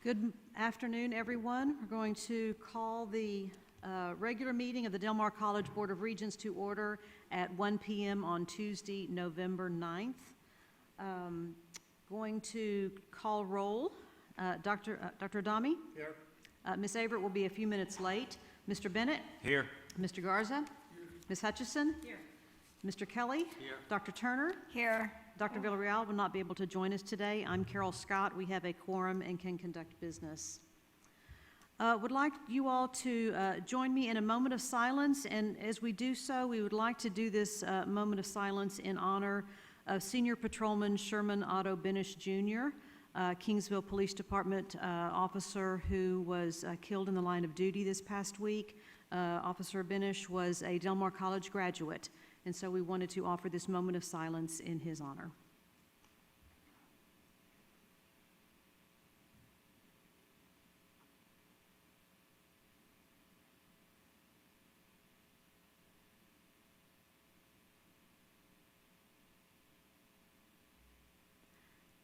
Good afternoon, everyone. We're going to call the regular meeting of the Del Mar College Board of Regents to order at 1 p.m. on Tuesday, November 9th. Going to call roll. Dr. Adami? Here. Ms. Averitt will be a few minutes late. Mr. Bennett? Here. Mr. Garza? Here. Ms. Hutchison? Here. Mr. Kelly? Here. Dr. Turner? Here. Dr. Villarreal will not be able to join us today. I'm Carol Scott. We have a quorum and can conduct business. Would like you all to join me in a moment of silence, and as we do so, we would like to do this moment of silence in honor of Senior Patrolman Sherman Otto Benish Jr., Kingsville Police Department officer who was killed in the line of duty this past week. Officer Benish was a Del Mar College graduate, and so we wanted to offer this moment of silence in his honor.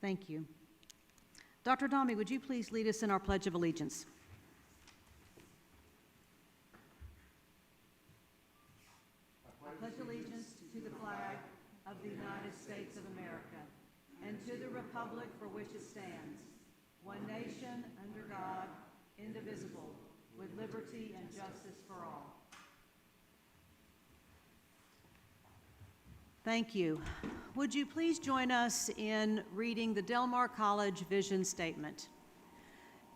Thank you. Dr. Adami, would you please lead us in our Pledge of Allegiance? I pledge allegiance to the flag of the United States of America and to the republic for which it stands, one nation, under God, indivisible, with liberty and justice for all. Thank you. Would you please join us in reading the Del Mar College Vision Statement?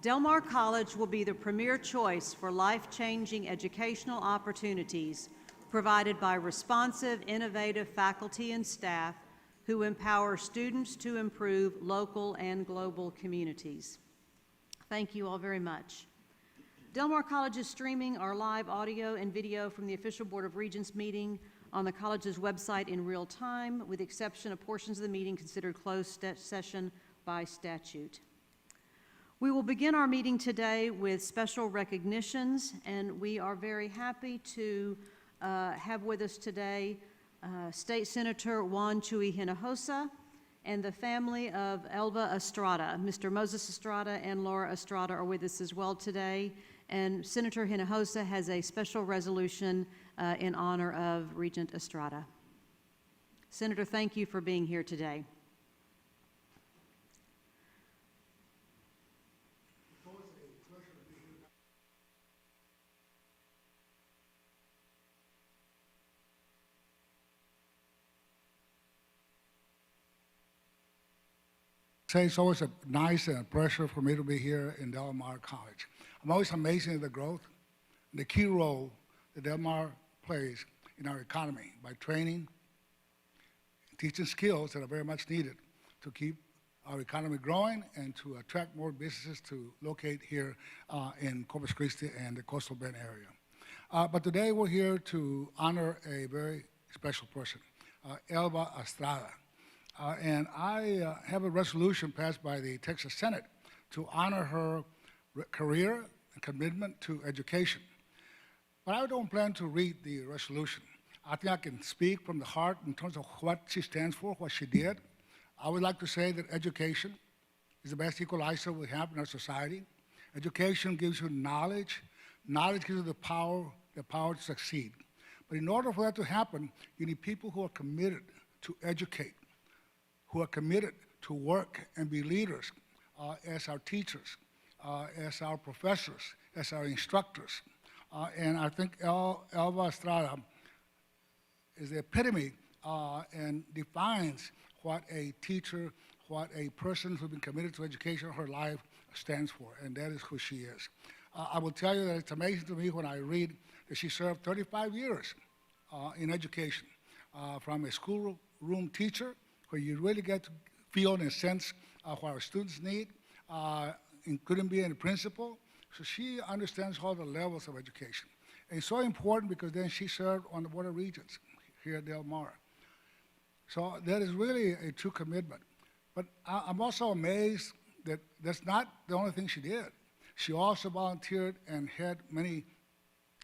Del Mar College will be the premier choice for life-changing educational opportunities provided by responsive, innovative faculty and staff who empower students to improve local and global communities. Thank you all very much. Del Mar College is streaming our live audio and video from the official Board of Regents meeting on the college's website in real time, with the exception of portions of the meeting considered closed session by statute. We will begin our meeting today with special recognitions, and we are very happy to have with us today State Senator Juan Chuy Hinojosa and the family of Elba Estrada. Mr. Moses Estrada and Laura Estrada are with us as well today, and Senator Hinojosa has a special resolution in honor of Regent Estrada. Senator, thank you for being here today. It's always a nice pleasure for me to be here in Del Mar College. I'm always amazed at the growth, the key role that Del Mar plays in our economy by training, teaching skills that are very much needed to keep our economy growing and to attract more businesses to locate here in Corpus Christi and the Coastal Bend area. But today we're here to honor a very special person, Elba Estrada. And I have a resolution passed by the Texas Senate to honor her career and commitment to education. But I don't plan to read the resolution. I think I can speak from the heart in terms of what she stands for, what she did. I would like to say that education is the best equalizer we have in our society. Education gives you knowledge. Knowledge gives you the power to succeed. But in order for that to happen, you need people who are committed to educate, who are committed to work and be leaders as our teachers, as our professors, as our instructors. And I think Elba Estrada is the epitome and defines what a teacher, what a person who's been committed to education her life stands for, and that is who she is. I will tell you that it's amazing to me when I read that she served 35 years in education, from a schoolroom teacher, where you really get to feel and sense what our students need, including being a principal. So she understands all the levels of education. And it's so important because then she served on the Board of Regents here at Del Mar. So that is really a true commitment. But I'm also amazed that that's not the only thing she did. She also volunteered and had many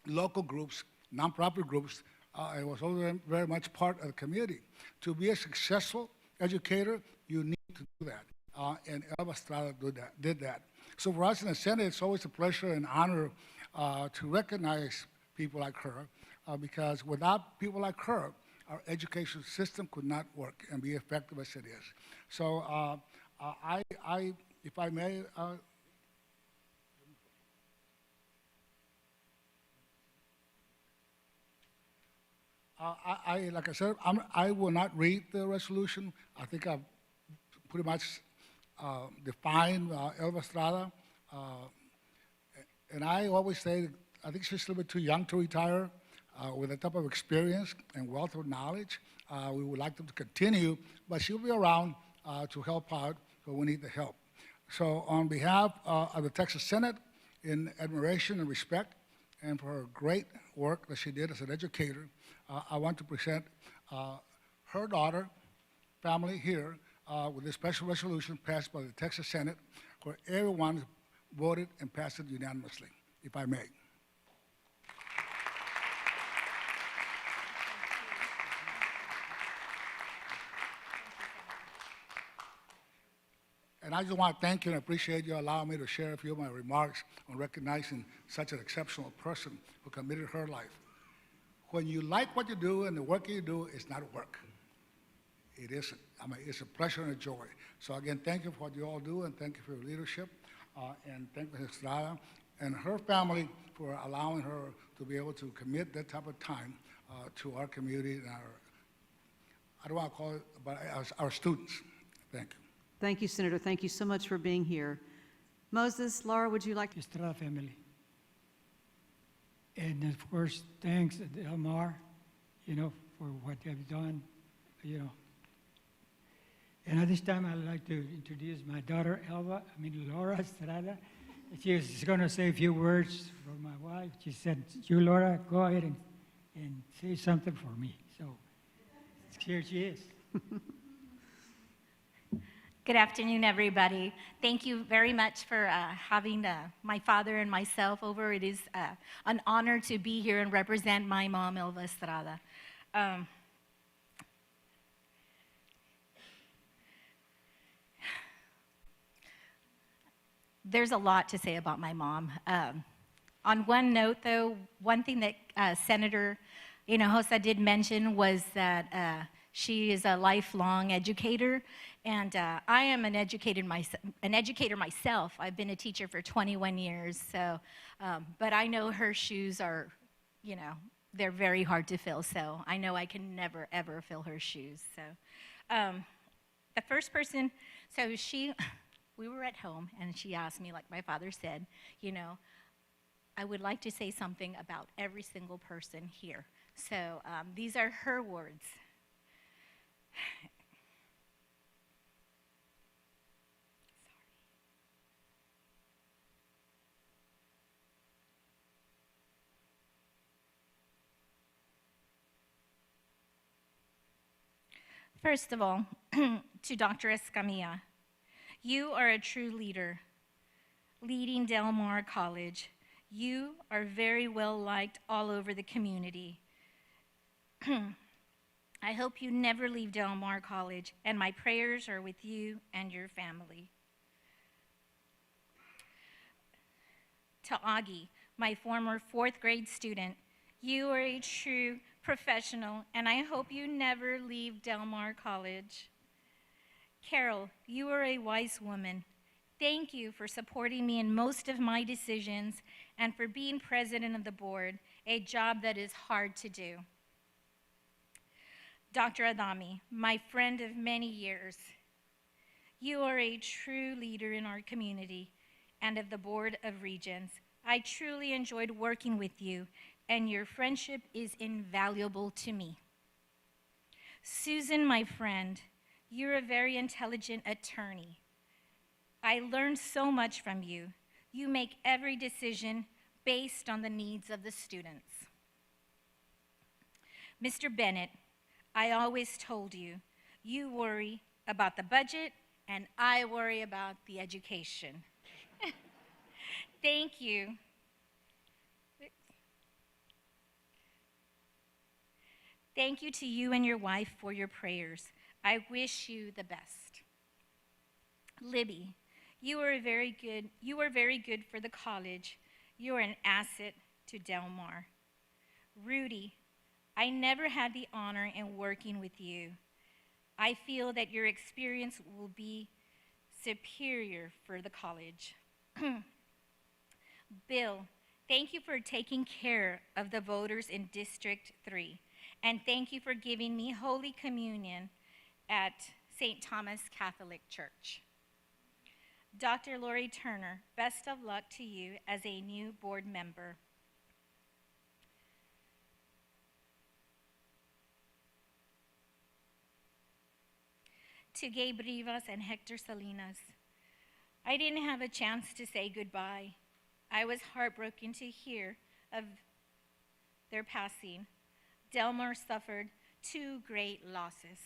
local groups, nonprofit groups, and was also very much part of the community. To be a successful educator, you need to do that. and Elba Estrada did that. So for us in the Senate, it's always a pleasure and honor to recognize people like her, because without people like her, our education system could not work and be effective as it is. So if I may, like I said, I will not read the resolution. I think I've pretty much defined Elba Estrada. And I always say, I think she's a little bit too young to retire. With the type of experience and wealth of knowledge, we would like them to continue, but she'll be around to help out when we need the help. So on behalf of the Texas Senate, in admiration and respect, and for her great work that she did as an educator, I want to present her daughter, family here, with this special resolution passed by the Texas Senate, where everyone voted and passed it unanimously, if I may. And I just want to thank you and appreciate you allowing me to share a few of my remarks on recognizing such an exceptional person who committed her life. When you like what you do and the work you do is not work. It isn't. I mean, it's a pleasure and a joy. So again, thank you for what you all do, and thank you for your leadership, and thank you, Estrada and her family for allowing her to be able to commit that type of time to our community and our, I don't want to call it, but our students. Thank you. Thank you, Senator. Thank you so much for being here. Moses, Laura, would you like to? Estrada family. And of course, thanks to Elmar, for what they've done, And at this time, I'd like to introduce my daughter, Laura Estrada. She's going to say a few words for my wife. She said, you, Laura, go ahead and say something for me. So here she is. Good afternoon, everybody. Thank you very much for having my father and myself over. It is an honor to be here and represent my mom, Elba Estrada. There's a lot to say about my mom. On one note, though, one thing that Senator Hinojosa did mention was that she is a lifelong educator, and I am an educator myself. I've been a teacher for 21 years, so, but I know her shoes are, they're very hard to fill, so I know I can never, ever fill her shoes. So the first person, we were at home, and she asked me, like my father said, I would like to say something about every single person here. So these are her words. First of all, to Dr. Escamilla, you are a true leader, leading Del Mar College. You are very well liked all over the community. I hope you never leave Del Mar College, and my prayers are with you and your family. To Augie, my former 4th grade student, you are a true professional, and I hope you never leave Del Mar College. Carol, you are a wise woman. Thank you for supporting me in most of my decisions and for being president of the board, a job that is hard to do. Dr. Adami, my friend of many years, you are a true leader in our community and of the Board of Regents. I truly enjoyed working with you, and your friendship is invaluable to me. Susan, my friend, you're a very intelligent attorney. I learned so much from you. You make every decision based on the needs of the students. Mr. Bennett, I always told you, you worry about the budget and I worry about the education. Thank you. Thank you to you and your wife for your prayers. I wish you the best. Libby, you were very good for the college. You are an asset to Del Mar. Rudy, I never had the honor in working with you. I feel that your experience will be superior for the college. Bill, thank you for taking care of the voters in District 3, and thank you for giving me Holy Communion at St. Thomas Catholic Church. Dr. Lori Turner, best of luck to you as a new board member. To Gabe Rivas and Hector Salinas, I didn't have a chance to say goodbye. I was heartbroken to hear of their passing. Del Mar suffered 2 great losses.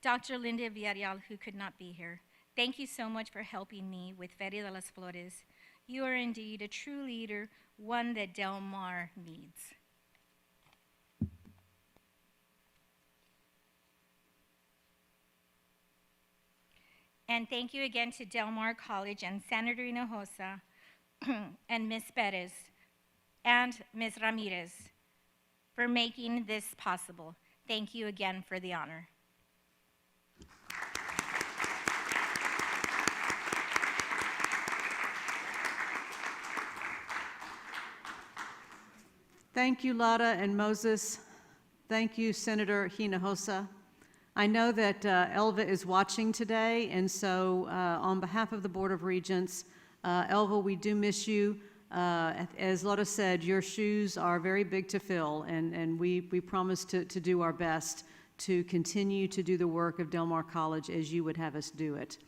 Dr. Linda Villarreal, who could not be here, thank you so much for helping me with Feria de las Flores. You are indeed a true leader, one that Del Mar needs. And thank you again to Del Mar College and Senator Hinojosa and Ms. Perez and Ms. Ramirez for making this possible. Thank you again for the honor. Thank you, Lada and Moses. Thank you, Senator Hinojosa. I know that Elba is watching today, and so on behalf of the Board of Regents, Elba, we do miss you. As Lada said, your shoes are very big to fill, and we promise to do our best to continue to do the work of Del Mar College as you would have us do it.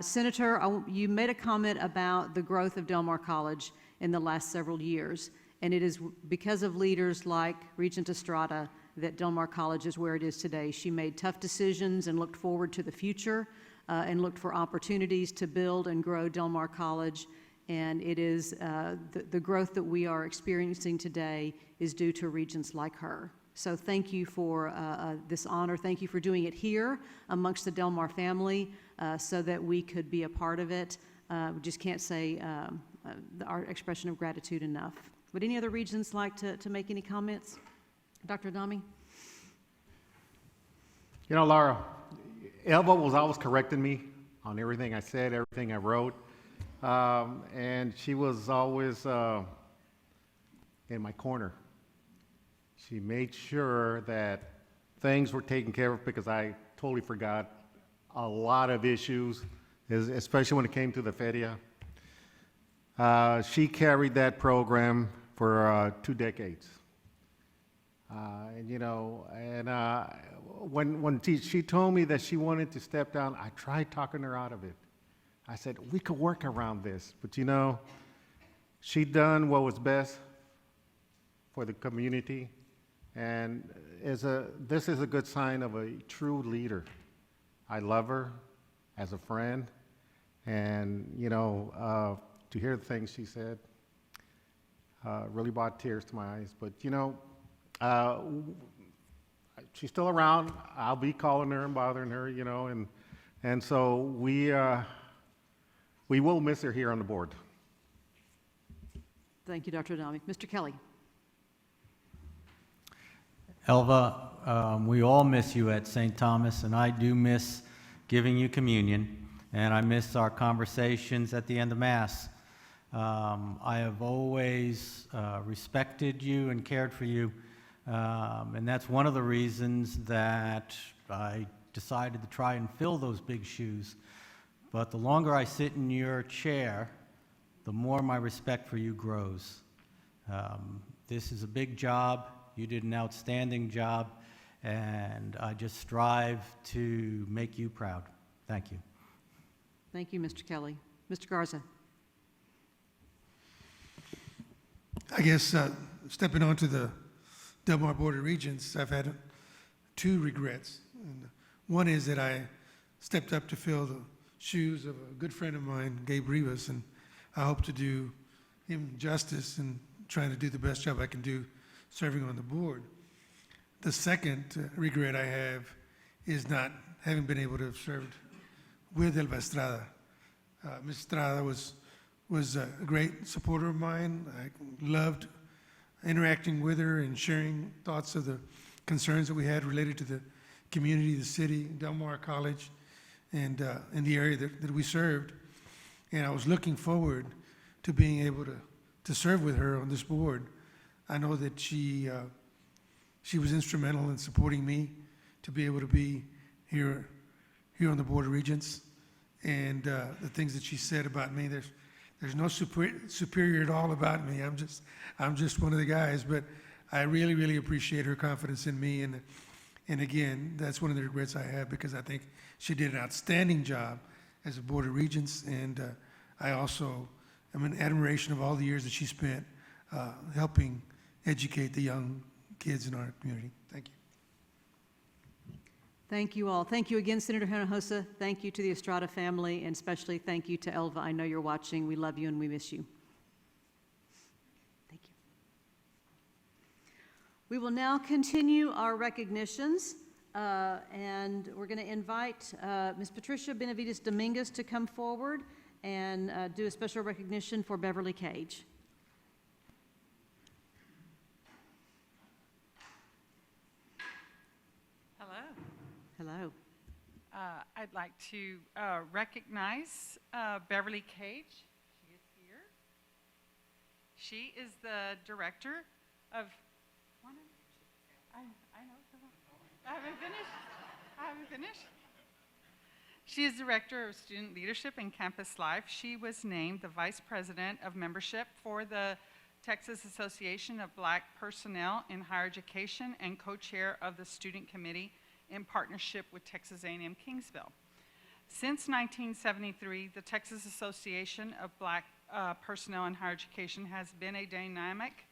Senator, you made a comment about the growth of Del Mar College in the last several years. And it is because of leaders like Regent Estrada that Del Mar College is where it is today. She made tough decisions and looked forward to the future and looked for opportunities to build and grow Del Mar College. And it is the growth that we are experiencing today is due to regents like her. So thank you for this honor. Thank you for doing it here amongst the Del Mar family so that we could be a part of it. We just can't say our expression of gratitude enough. Would any other regents like to make any comments? Dr. Adami? You know, Laura, Elba was always correcting me on everything I said, everything I wrote. And she was always in my corner. She made sure that things were taken care of because I totally forgot a lot of issues, especially when it came to the Feria. She carried that program for 2 decades. When she told me that she wanted to step down, I tried talking her out of it. I said, we could work around this. But you know, she done what was best for the community. And this is a good sign of a true leader. I love her as a friend. And, to hear the things she said really brought tears to my eyes. But, she's still around. I'll be calling her and bothering her, and so we will miss her here on the board. Thank you, Dr. Adami. Mr. Kelly. Elva, we all miss you at St. Thomas, and I do miss giving you communion, and I miss our conversations at the end of Mass. I have always respected you and cared for you, and that's one of the reasons that I decided to try and fill those big shoes. But the longer I sit in your chair, the more my respect for you grows. This is a big job. You did an outstanding job, and I just strive to make you proud. Thank you. Thank you, Mr. Kelly. Mr. Garza. I guess stepping onto the Del Mar Board of Regents, I've had two regrets. And one is that I stepped up to fill the shoes of a good friend of mine, Gabe Rivas, and I hope to do him justice and trying to do the best job I can do serving on the board. The second regret I have is not having been able to have served with Elba Estrada. Ms. Estrada was a great supporter of mine. I loved interacting with her and sharing thoughts of the concerns that we had related to the community, the city, Del Mar College, and in the area that we served. And I was looking forward to being able to serve with her on this board. I know that she was instrumental in supporting me to be able to be here on the Board of Regents. And the things that she said about me, there's no superior at all about me. I'm just one of the guys, but I really, really appreciate her confidence in me. And again, that's one of the regrets I have, because I think she did an outstanding job as a Board of Regents. And I also am in admiration of all the years that she spent helping educate the young kids in our community. Thank you. Thank you all. Thank you again, Senator Hinojosa. Thank you to the Estrada family, and especially thank you to Elva. I know you're watching. We love you and we miss you. Thank you. We will now continue our recognitions, and we're going to invite Ms. Patricia Benavides Dominguez to come forward and do a special recognition for Beverly Cage. Hello. Hello. I'd like to recognize Beverly Cage. She is here. She is the director of. I know. I haven't finished. She is director of student leadership and campus life. She was named the vice president of membership for the Texas Association of Black Personnel in Higher Education and co-chair of the student committee in partnership with Texas A&M Kingsville. Since 1973, the Texas Association of Black Personnel in Higher Education has been a dynamic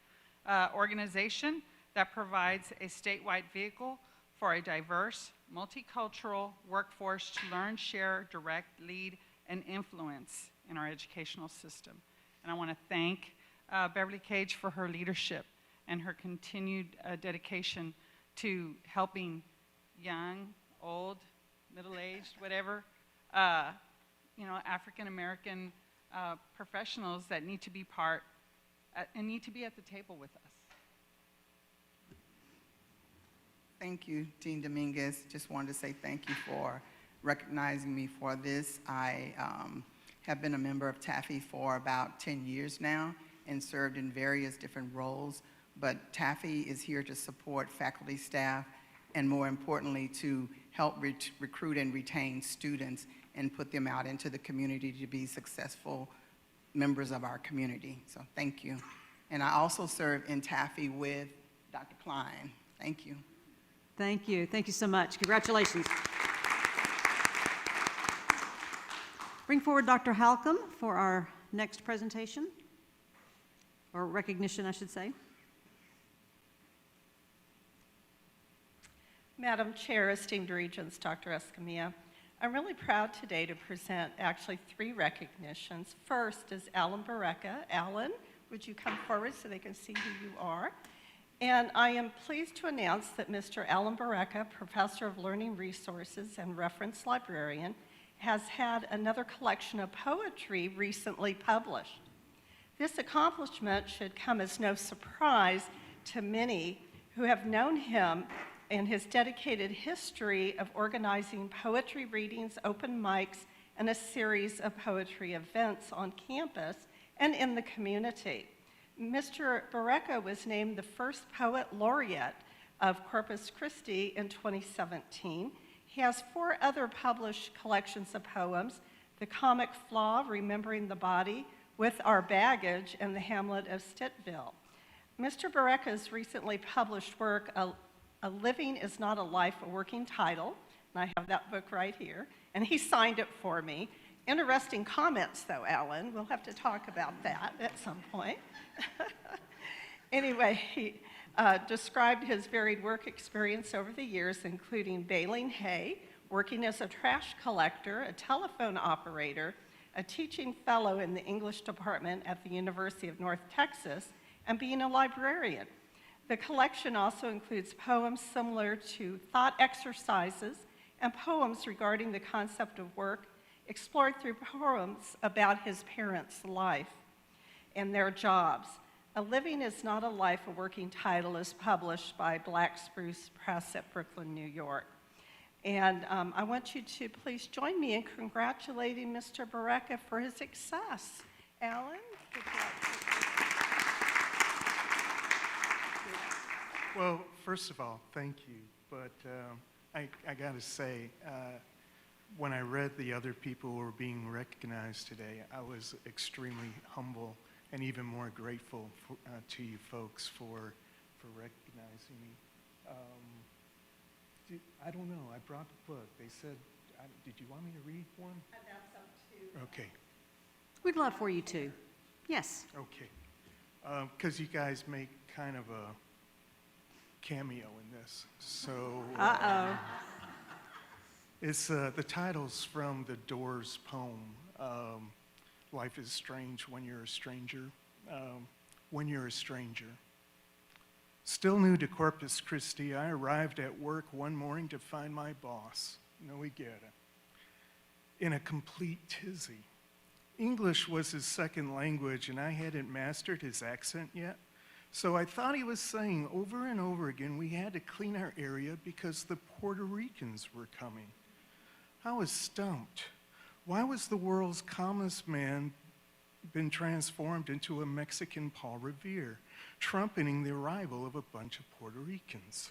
organization that provides a statewide vehicle for a diverse, multicultural workforce to learn, share, direct, lead, and influence in our educational system. And I want to thank Beverly Cage for her leadership and her continued dedication to helping young, old, middle-aged, whatever, African-American professionals that need to be and need to be at the table with us. Thank you, Dean Dominguez. Just wanted to say thank you for recognizing me for this. I have been a member of TAFE for about 10 years now and served in various different roles, but TAFE is here to support faculty, staff, and more importantly, to help recruit and retain students and put them out into the community to be successful members of our community. So thank you. And I also serve in TAFE with Dr. Klein. Thank you. Thank you. Thank you so much. Congratulations. Bring forward Dr. Halcomb for our next presentation, or recognition, I should say. Madam Chair, esteemed Regents, Dr. Escamilla, I'm really proud today to present actually 3 recognitions. First is Alan Berecka. Alan, would you come forward so they can see who you are? And I am pleased to announce that Mr. Alan Berecka, Professor of Learning Resources and Reference Librarian, has had another collection of poetry recently published. This accomplishment should come as no surprise to many who have known him and his dedicated history of organizing poetry readings, open mics, and a series of poetry events on campus and in the community. Mr. Berecka was named the first poet laureate of Corpus Christi in 2017. He has 4 other published collections of poems: The Comic Flaw, Remembering the Body, With Our Baggage, and The Hamlet of Stittville. Mr. Berecka's recently published work, A Living is Not a Life, a working title, and I have that book right here, and he signed it for me. Interesting comments, though, Alan. We'll have to talk about that at some point. Anyway, described his varied work experience over the years, including baling hay, working as a trash collector, a telephone operator, a teaching fellow in the English department at the University of North Texas, and being a librarian. The collection also includes poems similar to thought exercises and poems regarding the concept of work, explored through poems about his parents' life and their jobs. A Living is Not a Life, a Working title is published by Black Spruce Press at Brooklyn, New York. And I want you to please join me in congratulating Mr. Berecka for his success. Alan, would you like to... Well, first of all, thank you. But I got to say, when I read the other people who were being recognized today, I was extremely humble and even more grateful to you folks for recognizing me. I don't know. I brought the book. They said, did you want me to read one? That's up to... Okay. We'd love for you to. Yes. Okay. Because you guys make kind of a cameo in this. So it's the title's from the Doors poem, Life is Strange When You're a Stranger. When you're a stranger. Still new to Corpus Christi, I arrived at work one morning to find my boss, no get it, in a complete tizzy. English was his second language, and I hadn't mastered his accent yet. So I thought he was saying over and over again we had to clean our area because the Puerto Ricans were coming. I was stumped. Why was the world's calmest man been transformed into a Mexican Paul Revere, trumpeting the arrival of a bunch of Puerto Ricans?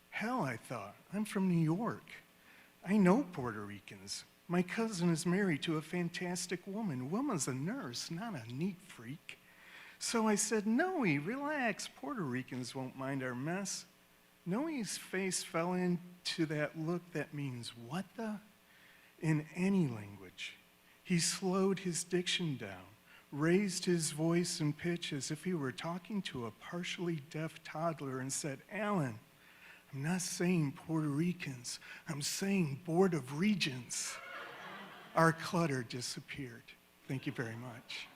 Hell, I thought, I'm from New York. I know Puerto Ricans. My cousin is married to a fantastic woman. Woman's a nurse, not a neat freak. So I said, Noe, relax, Puerto Ricans won't mind our mess. Noe's face fell into that look that means, what the? In any language. He slowed his diction down, raised his voice and pitch as if he were talking to a partially deaf toddler and said, Alan, I'm not saying Puerto Ricans, I'm saying Board of Regents. Our clutter disappeared. Thank you very much.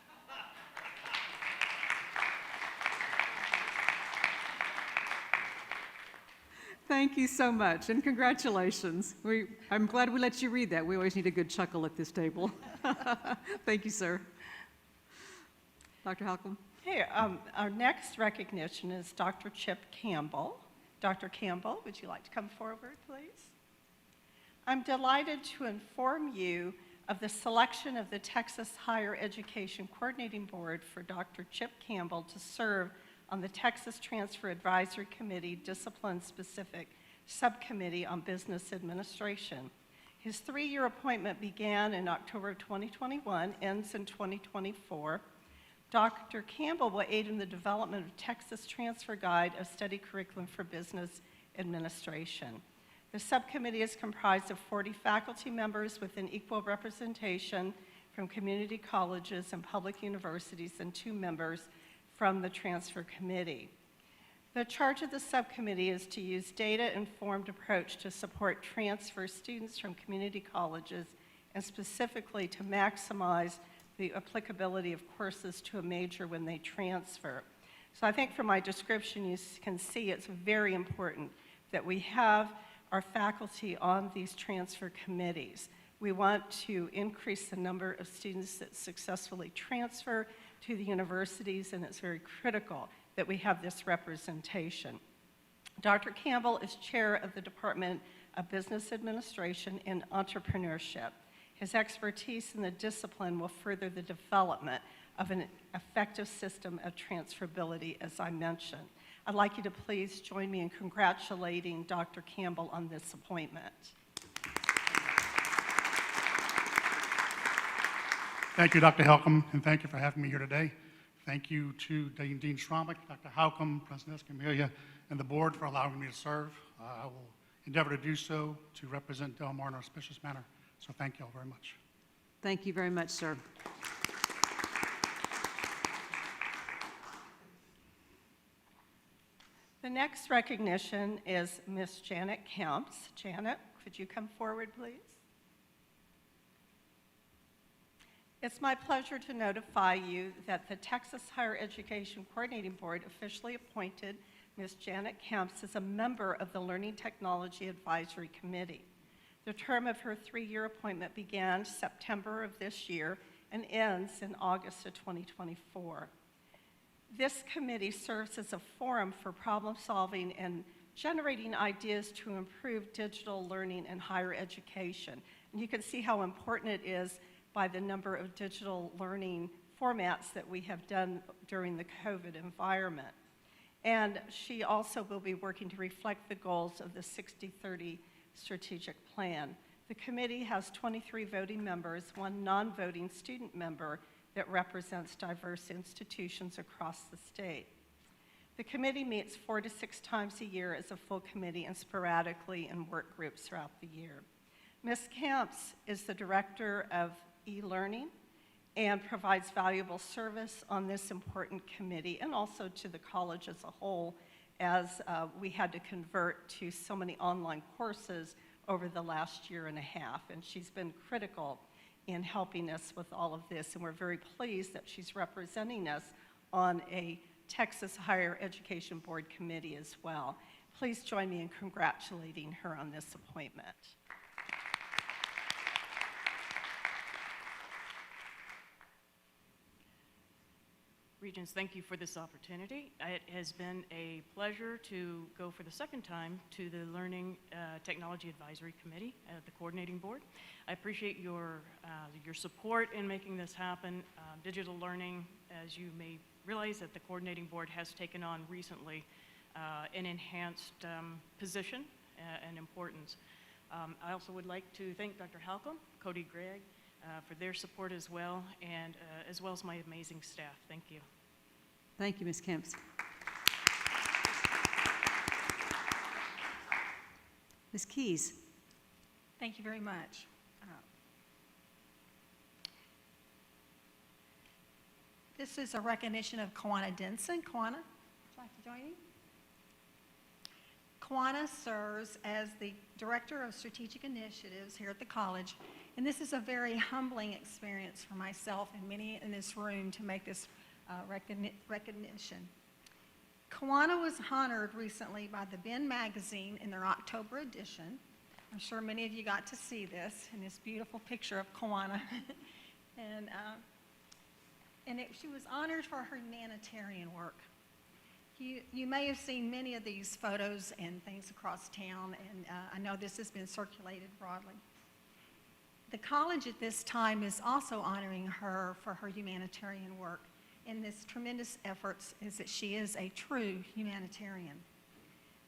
Thank you so much, and congratulations. I'm glad we let you read that. We always need a good chuckle at this table. Thank you, sir. Dr. Halcomb? Hey, our next recognition is Dr. Chip Campbell. Dr. Campbell, would you like to come forward, please? I'm delighted to inform you of the selection of the Texas Higher Education Coordinating Board for Dr. Chip Campbell to serve on the Texas Transfer Advisory Committee Discipline-Specific Subcommittee on Business Administration. His 3-year appointment began in October of 2021, ends in 2024. Dr. Campbell will aid in the development of Texas Transfer Guide, a study curriculum for business administration. The subcommittee is comprised of 40 faculty members with an equal representation from community colleges and public universities and 2 members from the transfer committee. The charge of the subcommittee is to use data-informed approach to support transfer students from community colleges and specifically to maximize the applicability of courses to a major when they transfer. So I think from my description you can see it's very important that we have our faculty on these transfer committees. We want to increase the number of students that successfully transfer to the universities, and it's very critical that we have this representation. Dr. Campbell is chair of the Department of Business Administration and Entrepreneurship. His expertise in the discipline will further the development of an effective system of transferability, as I mentioned. I'd like you to please join me in congratulating Dr. Campbell on this appointment. Thank you, Dr. Halcomb, and thank you for having me here today. Thank you to Dean Schromick, Dr. Halcomb, President Escamilla, and the board for allowing me to serve. I will endeavor to do so to represent Del Mar in an auspicious manner. So thank you all very much. Thank you very much, sir. The next recognition is Miss Janet Kemp. Janet, could you come forward, please? It's my pleasure to notify you that the Texas Higher Education Coordinating Board officially appointed Ms. Janet Kemp as a member of the Learning Technology Advisory Committee. The term of her 3-year appointment began September of this year and ends in August of 2024. This committee serves as a forum for problem solving and generating ideas to improve digital learning in higher education. And you can see how important it is by the number of digital learning formats that we have done during the COVID environment. And she also will be working to reflect the goals of the 60-30 strategic plan. The committee has 23 voting members, 1 non-voting student member that represents diverse institutions across the state. The committee meets 4 to 6 times a year as a full committee and sporadically in work groups throughout the year. Ms. Camps is the director of e-learning and provides valuable service on this important committee and also to the college as a whole, as we had to convert to so many online courses over the last year and a half. And she's been critical in helping us with all of this, and we're very pleased that she's representing us on a Texas Higher Education Board committee as well. Please join me in congratulating her on this appointment. Regents, thank you for this opportunity. It has been a pleasure to go for the second time to the Learning Technology Advisory Committee at the Coordinating Board. I appreciate your support in making this happen. Digital learning, as you may realize, that the Coordinating Board has taken on recently an enhanced position and importance. I also would like to thank Dr. Halcomb, Cody Gregg, for their support as well, and as well as my amazing staff. Thank you. Thank you, Ms. Kemp. Ms. Keys. Thank you very much. This is a recognition of Kawana Denson. Kawana, would you like to join me? Kawana serves as the Director of Strategic Initiatives here at the college, and this is a very humbling experience for myself and many in this room to make this recognition. Kawana was honored recently by the Ben magazine in their October edition. I'm sure many of you got to see this in this beautiful picture of Kawana. She was honored for her humanitarian work. You may have seen many of these photos and things across town, and I know this has been circulated broadly. The college at this time is also honoring her for her humanitarian work, and this tremendous efforts is that she is a true humanitarian.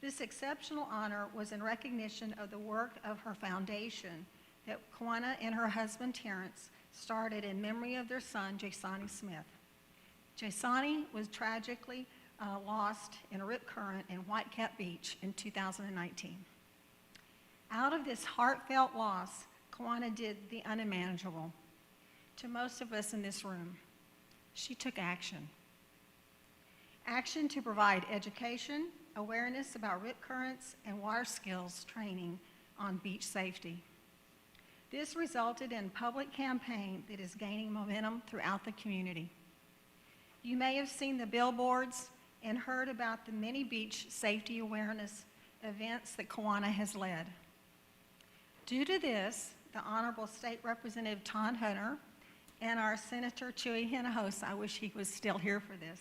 This exceptional honor was in recognition of the work of her foundation that Kawana and her husband Terrence started in memory of their son, Jasani Smith. Jasani was tragically lost in a rip current in Whitecap Beach in 2019. Out of this heartfelt loss, Kawana did the unimaginable. To most of us in this room, she took action. Action to provide education, awareness about rip currents, and water skills training on beach safety. This resulted in a public campaign that is gaining momentum throughout the community. You may have seen the billboards and heard about the many beach safety awareness events that Kawana has led. Due to this, the Honorable State Representative Ton Hunter and our Senator Sen Hinojosa, I wish he was still here for this,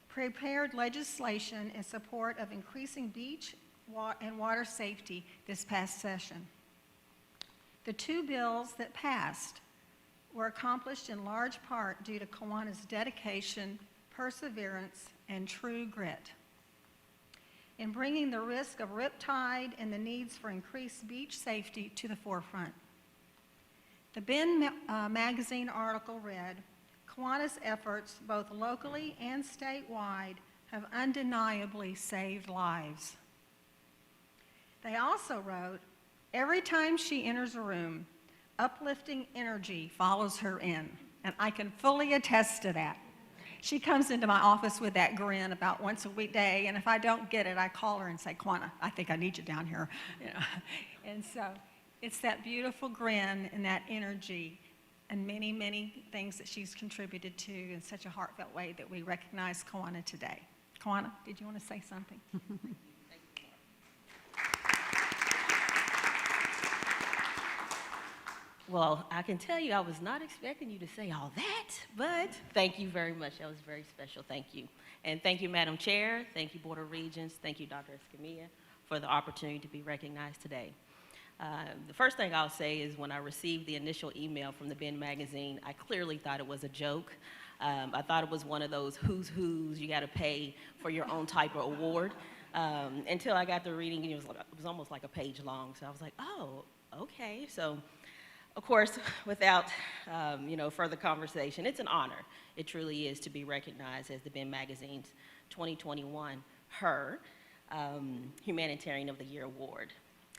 prepared legislation in support of increasing beach and water safety this past session. The 2 bills that passed were accomplished in large part due to Kawana's dedication, perseverance, and true grit. In bringing the risk of riptide and the needs for increased beach safety to the forefront. The Ben magazine article read, Kawana's efforts, both locally and statewide, have undeniably saved lives. They also wrote, every time she enters a room, uplifting energy follows her in, and I can fully attest to that. She comes into my office with that grin about once a weekday, and if I don't get it, I call her and say, Quanah, I think I need you down here. You know? And so it's that beautiful grin and that energy and many, many things that she's contributed to in such a heartfelt way that we recognize Quanah today. Quanah, did you want to say something? Well, I can tell you I was not expecting you to say all that, but thank you very much. That was very special. Thank you. And thank you, Madam Chair. Thank you, Board of Regents. Thank you, Dr. Escamilla, for the opportunity to be recognized today. The first thing I'll say is when I received the initial email from the Ben magazine, I clearly thought it was a joke. I thought it was one of those who's you got to pay for your own type of award. Until I got to reading, and it was almost like a page long. So I was like, oh, okay. So, of course, without further conversation, it's an honor. It truly is to be recognized as the Ben magazine's 2021 HER Humanitarian of the Year Award.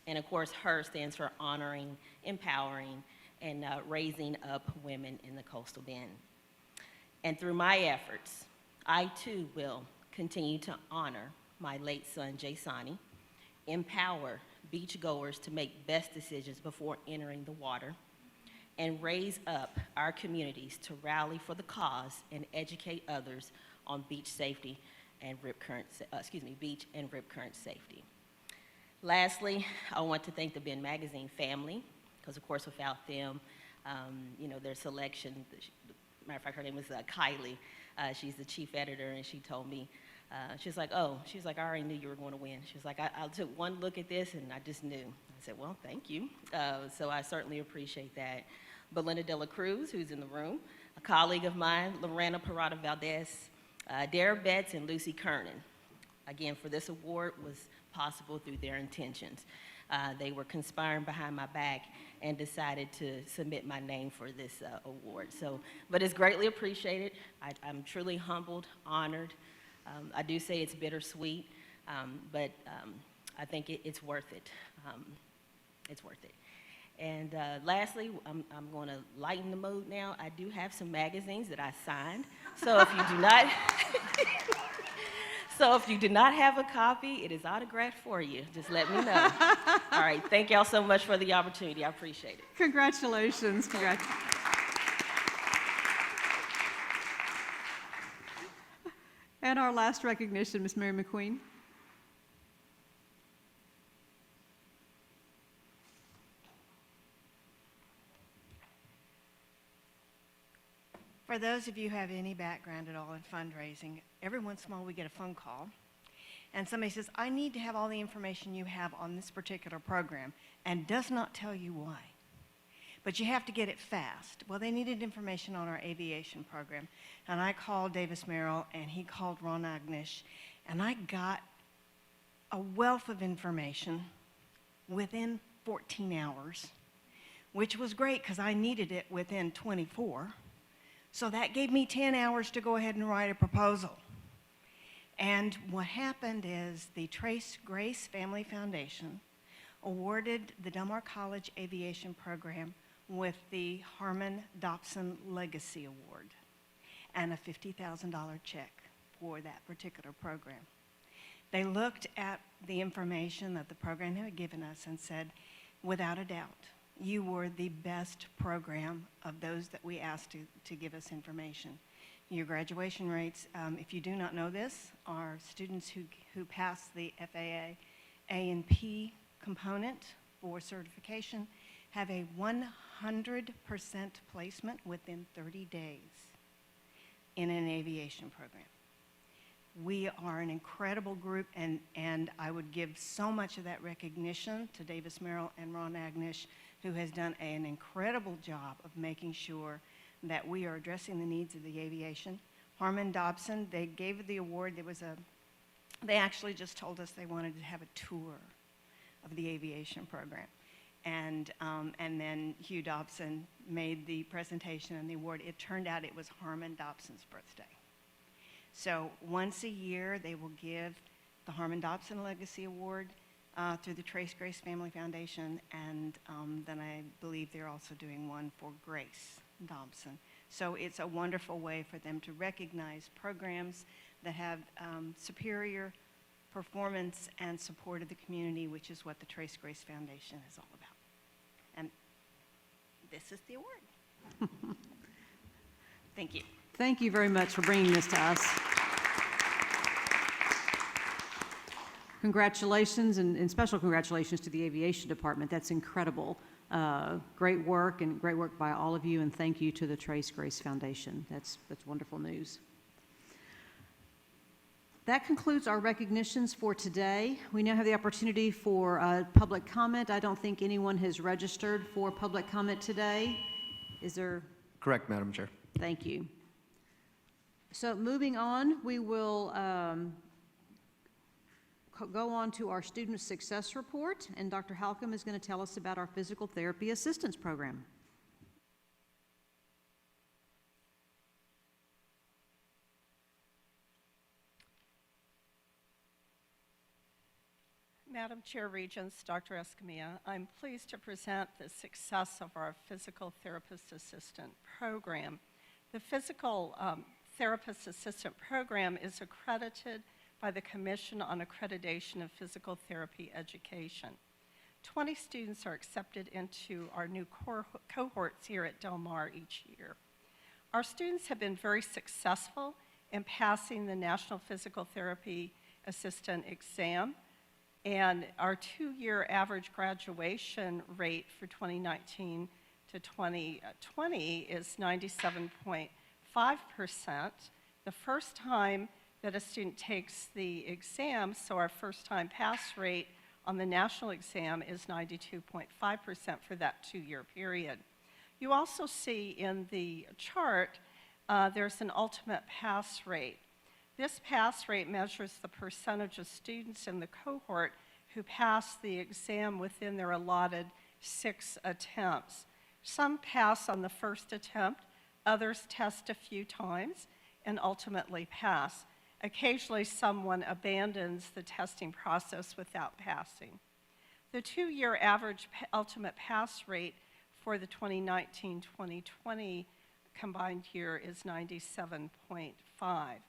And of course, HER stands for honoring, empowering, and raising up women in the coastal bend. And through my efforts, I too will continue to honor my late son, Jay Sani, empower beachgoers to make best decisions before entering the water, and raise up our communities to rally for the cause and educate others on beach safety and beach and rip current safety. Lastly, I want to thank the Ben magazine family, because of course without them, their selection, matter of fact, her name was Kylie. She's the chief editor, and she told me, she's like, I already knew you were going to win. She was like, I took one look at this, and I just knew. I said, well, thank you. So I certainly appreciate that. Belinda De La Cruz, who's in the room, a colleague of mine, Lorena Parada Valdez, Dara Betts, and Lucy Kernan. Again, for this award was possible through their intentions. They were conspiring behind my back and decided to submit my name for this award. But it's greatly appreciated. I'm truly humbled, honored. I do say it's bittersweet, but I think it's worth it. It's worth it. And lastly, I'm going to lighten the mood now. I do have some magazines that I signed. So if you do not have a copy, it is autographed for you. Just let me know. All right, thank y'all so much for the opportunity. I appreciate it. Congratulations. And our last recognition, Ms. Mary McQueen. For those of you who have any background at all in fundraising, every once in a while we get a phone call and somebody says, I need to have all the information you have on this particular program, and does not tell you why. But you have to get it fast. Well, they needed information on our aviation program, and I called Davis Merrill, and he called Ron Agnish, and I got a wealth of information within 14 hours, which was great because I needed it within 24. So that gave me 10 hours to go ahead and write a proposal. And what happened is the Trace Grace Family Foundation awarded the Del Mar College Aviation Program with the Harmon Dobson Legacy Award and a $50,000 check for that particular program. They looked at the information that the program had given us and said, without a doubt, you were the best program of those that we asked to give us information. Your graduation rates, if you do not know this, are students who pass the FAA A&P component for certification have a 100% placement within 30 days in an aviation program. We are an incredible group, and I would give so much of that recognition to Davis Merrill and Ron Agnish, who has done an incredible job of making sure that we are addressing the needs of the aviation. Harmon Dobson, they gave the award. They actually just told us they wanted to have a tour of the aviation program. And then Hugh Dobson made the presentation and the award. It turned out it was Harmon Dobson's birthday. So once a year, they will give the Harmon Dobson Legacy Award through the Trace Grace Family Foundation, and then I believe they're also doing one for Grace Dobson. So it's a wonderful way for them to recognize programs that have superior performance and support of the community, which is what the Trace Grace Foundation is all about. And this is the award. Thank you. Thank you very much for bringing this to us. Congratulations, and special congratulations to the Aviation Department. That's incredible. Great work, and great work by all of you, and thank you to the Trace Grace Foundation. That's wonderful news. That concludes our recognitions for today. We now have the opportunity for public comment. I don't think anyone has registered for public comment today. Is there? Correct, Madam Chair. Thank you. So moving on, we will go on to our student success report, and Dr. Halcomb is going to tell us about our physical therapy assistance program. Madam Chair, Regents, Dr. Escamilla, I'm pleased to present the success of our physical therapist assistant program. The physical therapist assistant program is accredited by the Commission on Accreditation of Physical Therapy Education. 20 students are accepted into our new cohorts here at Del Mar each year. Our students have been very successful in passing the National Physical Therapy Assistant exam, and our 2-year average graduation rate for 2019 to 2020 is 97.5%. The first time that a student takes the exam, so our first time pass rate on the national exam is 92.5% for that 2-year period. You also see in the chart there's an ultimate pass rate. This pass rate measures the percentage of students in the cohort who pass the exam within their allotted 6 attempts. Some pass on the first attempt, others test a few times, and ultimately pass. Occasionally, someone abandons the testing process without passing. The 2-year average ultimate pass rate for the 2019-2020 combined year is 97.5.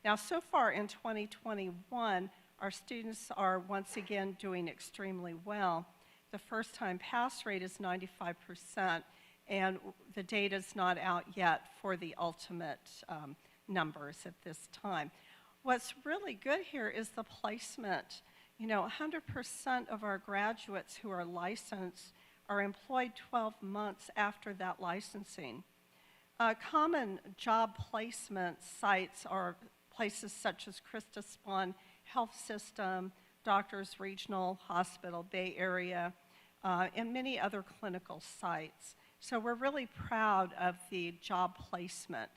Now, so far in 2021, our students are once again doing extremely well. The first-time pass rate is 95%, and the data is not out yet for the ultimate numbers at this time. What's really good here is the placement. You know, 100% of our graduates who are licensed are employed 12 months after that licensing. Common job placement sites are places such as Christa Spahn Health System, Doctors Regional Hospital, Bay Area, and many other clinical sites. So we're really proud of the job placement.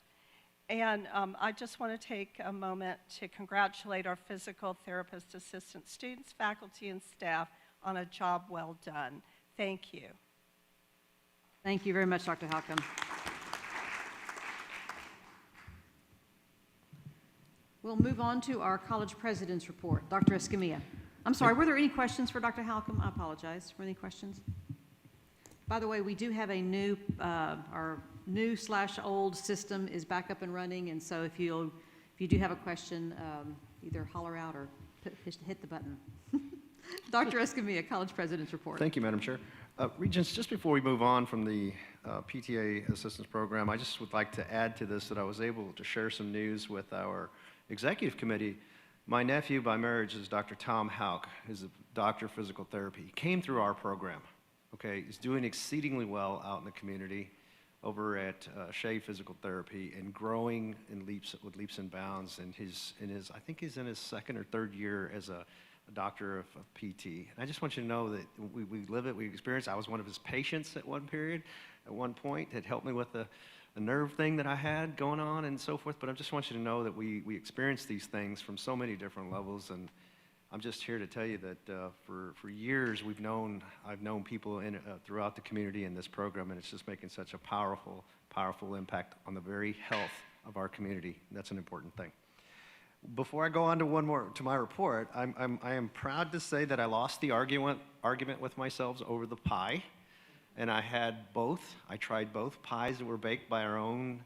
And I just want to take a moment to congratulate our physical therapist assistant students, faculty, and staff on a job well done. Thank you. Thank you very much, Dr. Halcomb. We'll move on to our college president's report. Dr. Escamilla. I'm sorry, were there any questions for Dr. Halcomb? I apologize. Were there any questions? By the way, we do have a new, our new/old system is back up and running, and so if you do have a question, either holler out or hit the button. Dr. Escamilla, college president's report. Thank you, Madam Chair. Regents, just before we move on from the PTA assistance program, I just would like to add to this that I was able to share some news with our executive committee. My nephew by marriage is Dr. Tom Hauk, who's a doctor of physical therapy. He came through our program, okay? He's doing exceedingly well out in the community over at Shea Physical Therapy and growing in with leaps and bounds. And I think he's in his 2nd or 3rd year as a doctor of PT. And I just want you to know that we live it, we experience. I was one of his patients at one point. It helped me with a nerve thing that I had going on and so forth. But I just want you to know that we experience these things from so many different levels. And I'm just here to tell you that for years I've known people throughout the community in this program, and it's just making such a powerful impact on the very health of our community. That's an important thing. Before I go on to my report, I am proud to say that I lost the argument with myself over the pie. and I had both. I tried both pies that were baked by our own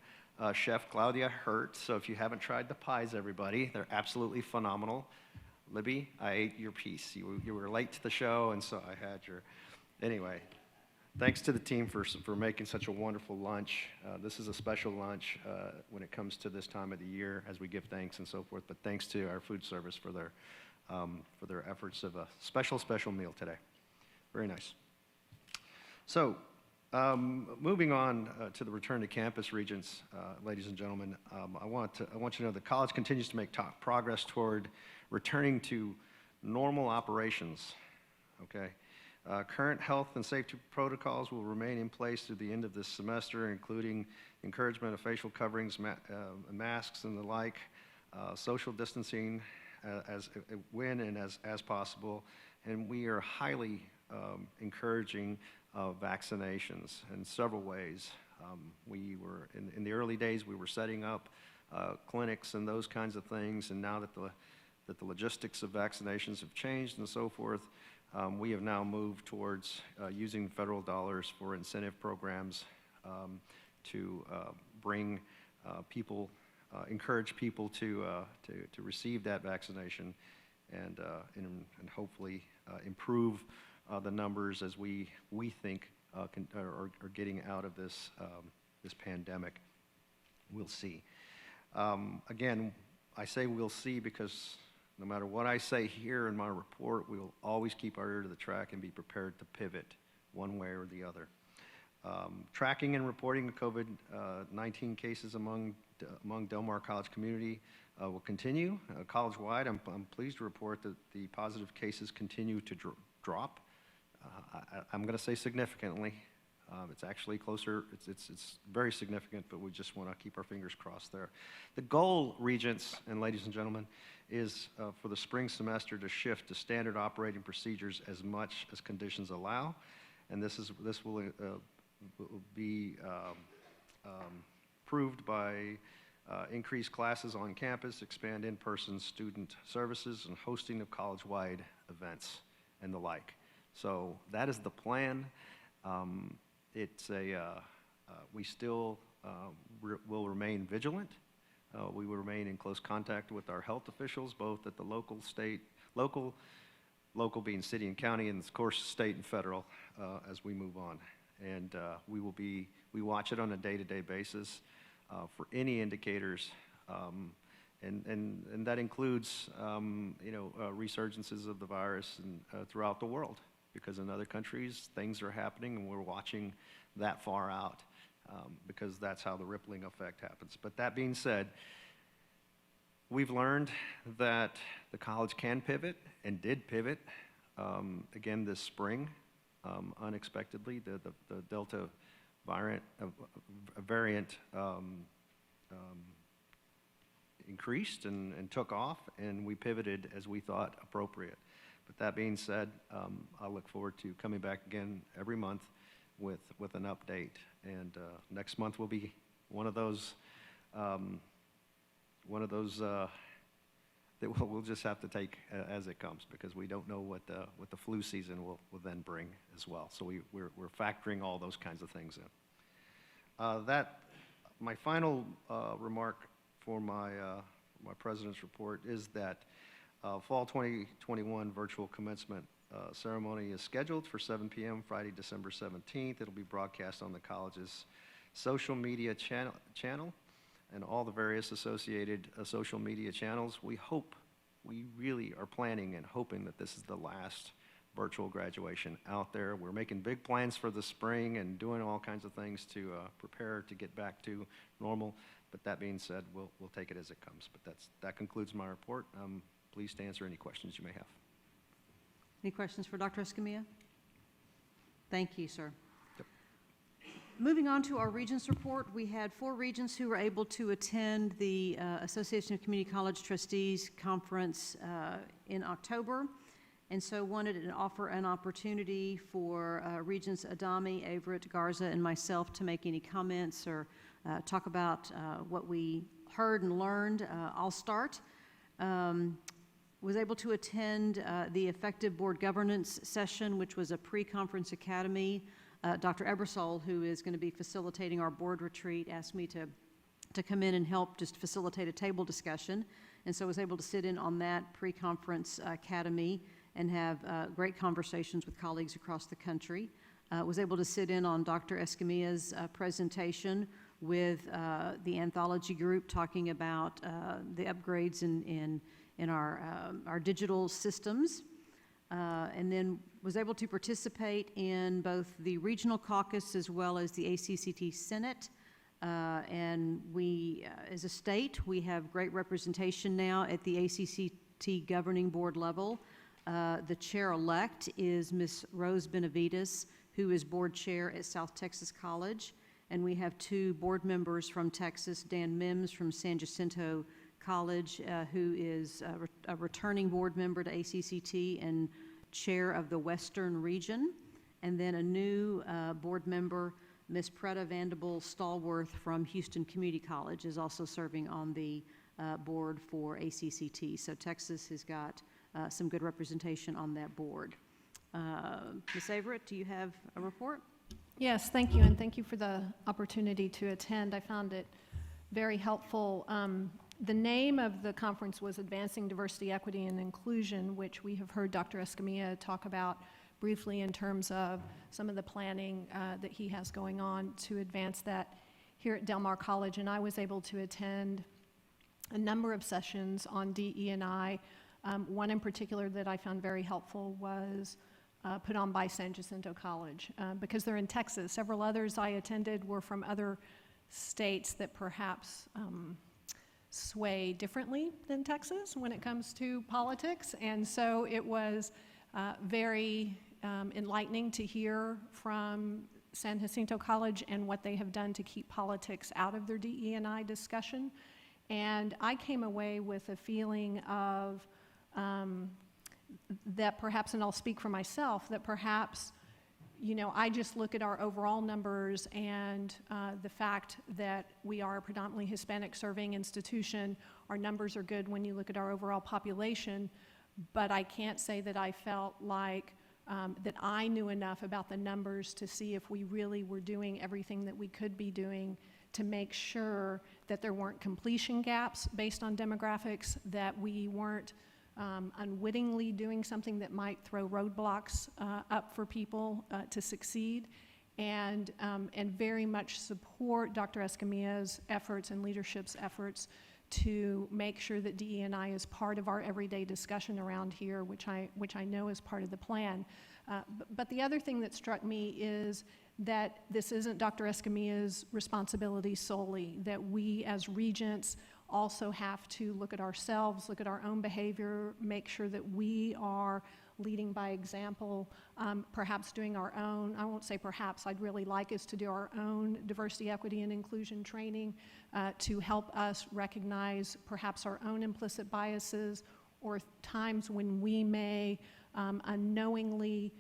chef, Claudia Hurt. So if you haven't tried the pies, everybody, they're absolutely phenomenal. Libby, I ate your piece. You were late to the show, and so I had your... Anyway, thanks to the team for making such a wonderful lunch. This is a special lunch when it comes to this time of the year as we give thanks and so forth, but thanks to our food service for their efforts of a special meal today. Very nice. So, moving on to the return to campus, Regents, ladies and gentlemen, I want you to know the college continues to make progress toward returning to normal operations, okay? Current health and safety protocols will remain in place through the end of this semester, including encouragement of facial coverings, masks and the like, social distancing when and as possible, and we are highly encouraging vaccinations in several ways. We were, in the early days, we were setting up clinics and those kinds of things, and now that the logistics of vaccinations have changed and so forth, we have now moved towards using federal dollars for incentive programs to bring people, encourage people to receive that vaccination and hopefully improve the numbers as we think are getting out of this pandemic. We'll see. Again, I say we'll see because no matter what I say here in my report, we will always keep our ear to the track and be prepared to pivot one way or the other. Tracking and reporting COVID-19 cases among Del Mar College community will continue. College-wide, I'm pleased to report that the positive cases continue to drop. I'm going to say significantly. It's actually closer, it's very significant, but we just want to keep our fingers crossed there. The goal, Regents and ladies and gentlemen, is for the spring semester to shift to standard operating procedures as much as conditions allow, and this will be proved by increased classes on campus, expand in-person student services, and hosting of college-wide events and the like. So that is the plan. We still will remain vigilant. We will remain in close contact with our health officials, both at the local, state, local being city and county, and of course state and federal as we move on. And we watch it on a day-to-day basis for any indicators, and that includes resurgences of the virus throughout the world, because in other countries things are happening and we're watching that far out because that's how the rippling effect happens. But that being said, we've learned that the college can pivot and did pivot again this spring unexpectedly. The Delta variant increased and took off, and we pivoted as we thought appropriate. But that being said, I look forward to coming back again every month with an update. And next month will be one of those that we'll just have to take as it comes, because we don't know what the flu season will then bring as well. So we're factoring all those kinds of things in. My final remark for my president's report is that Fall 2021 virtual commencement ceremony is scheduled for 7 p.m. Friday, December 17th. It'll be broadcast on the college's social media channel and all the various associated social media channels. We really are planning and hoping that this is the last virtual graduation out there. We're making big plans for the spring and doing all kinds of things to prepare to get back to normal. But that being said, we'll take it as it comes. But that concludes my report. Pleased to answer any questions you may have. Any questions for Dr. Escamilla? Thank you, sir. Yep. Moving on to our Regents Report, we had 4 regents who were able to attend the Association of Community College Trustees Conference in October, and so wanted to offer an opportunity for Regents Adami, Averett, Garza, and myself to make any comments or talk about what we heard and learned. I'll start. Was able to attend the Effective Board Governance session, which was a pre-conference academy Dr. Ebersole, who is going to be facilitating our board retreat, asked me to come in and help just facilitate a table discussion. And so I was able to sit in on that pre-conference academy and have great conversations with colleagues across the country. Was able to sit in on Dr. Escamilla's presentation with the anthology group talking about the upgrades in our digital systems. And then was able to participate in both the regional caucus as well as the ACCT Senate. And we, as a state, we have great representation now at the ACCT governing board level. The chair-elect is Ms. Rose Benavides, who is board chair at South Texas College. And we have 2 board members from Texas, Dan Mims from San Jacinto College, who is a returning board member to ACCT and chair of the Western region. And then a new board member, Ms. Pretta Vanderbilt Stallworth from Houston Community College, is also serving on the board for ACCT. So Texas has got some good representation on that board. Ms. Averett, do you have a report? Yes, thank you, and thank you for the opportunity to attend. I found it very helpful. The name of the conference was Advancing Diversity, Equity, and Inclusion, which we have heard Dr. Escamilla talk about briefly in terms of some of the planning that he has going on to advance that here at Del Mar College. And I was able to attend a number of sessions on DE&I. One in particular that I found very helpful was put on by San Jacinto College because they're in Texas. Several others I attended were from other states that perhaps sway differently than Texas when it comes to politics. And so it was very enlightening to hear from San Jacinto College and what they have done to keep politics out of their DE&I discussion. And I came away with a feeling of that perhaps, and I'll speak for myself, that perhaps, you know, I just look at our overall numbers and the fact that we are a predominantly Hispanic serving institution. Our numbers are good when you look at our overall population, but I can't say that I felt like that I knew enough about the numbers to see if we really were doing everything that we could be doing to make sure that there weren't completion gaps based on demographics, that we weren't unwittingly doing something that might throw roadblocks up for people to succeed, and very much support Dr. Escamilla's efforts and leadership's efforts to make sure that DE&I is part of our everyday discussion around here, which I know is part of the plan. But the other thing that struck me is that this isn't Dr. Escamilla's responsibility solely, that we as regents also have to look at ourselves, look at our own behavior, make sure that we are leading by example, perhaps doing our own, I won't say perhaps, I'd really like us to do our own diversity, equity, and inclusion training to help us recognize perhaps our own implicit biases or times when we may unknowingly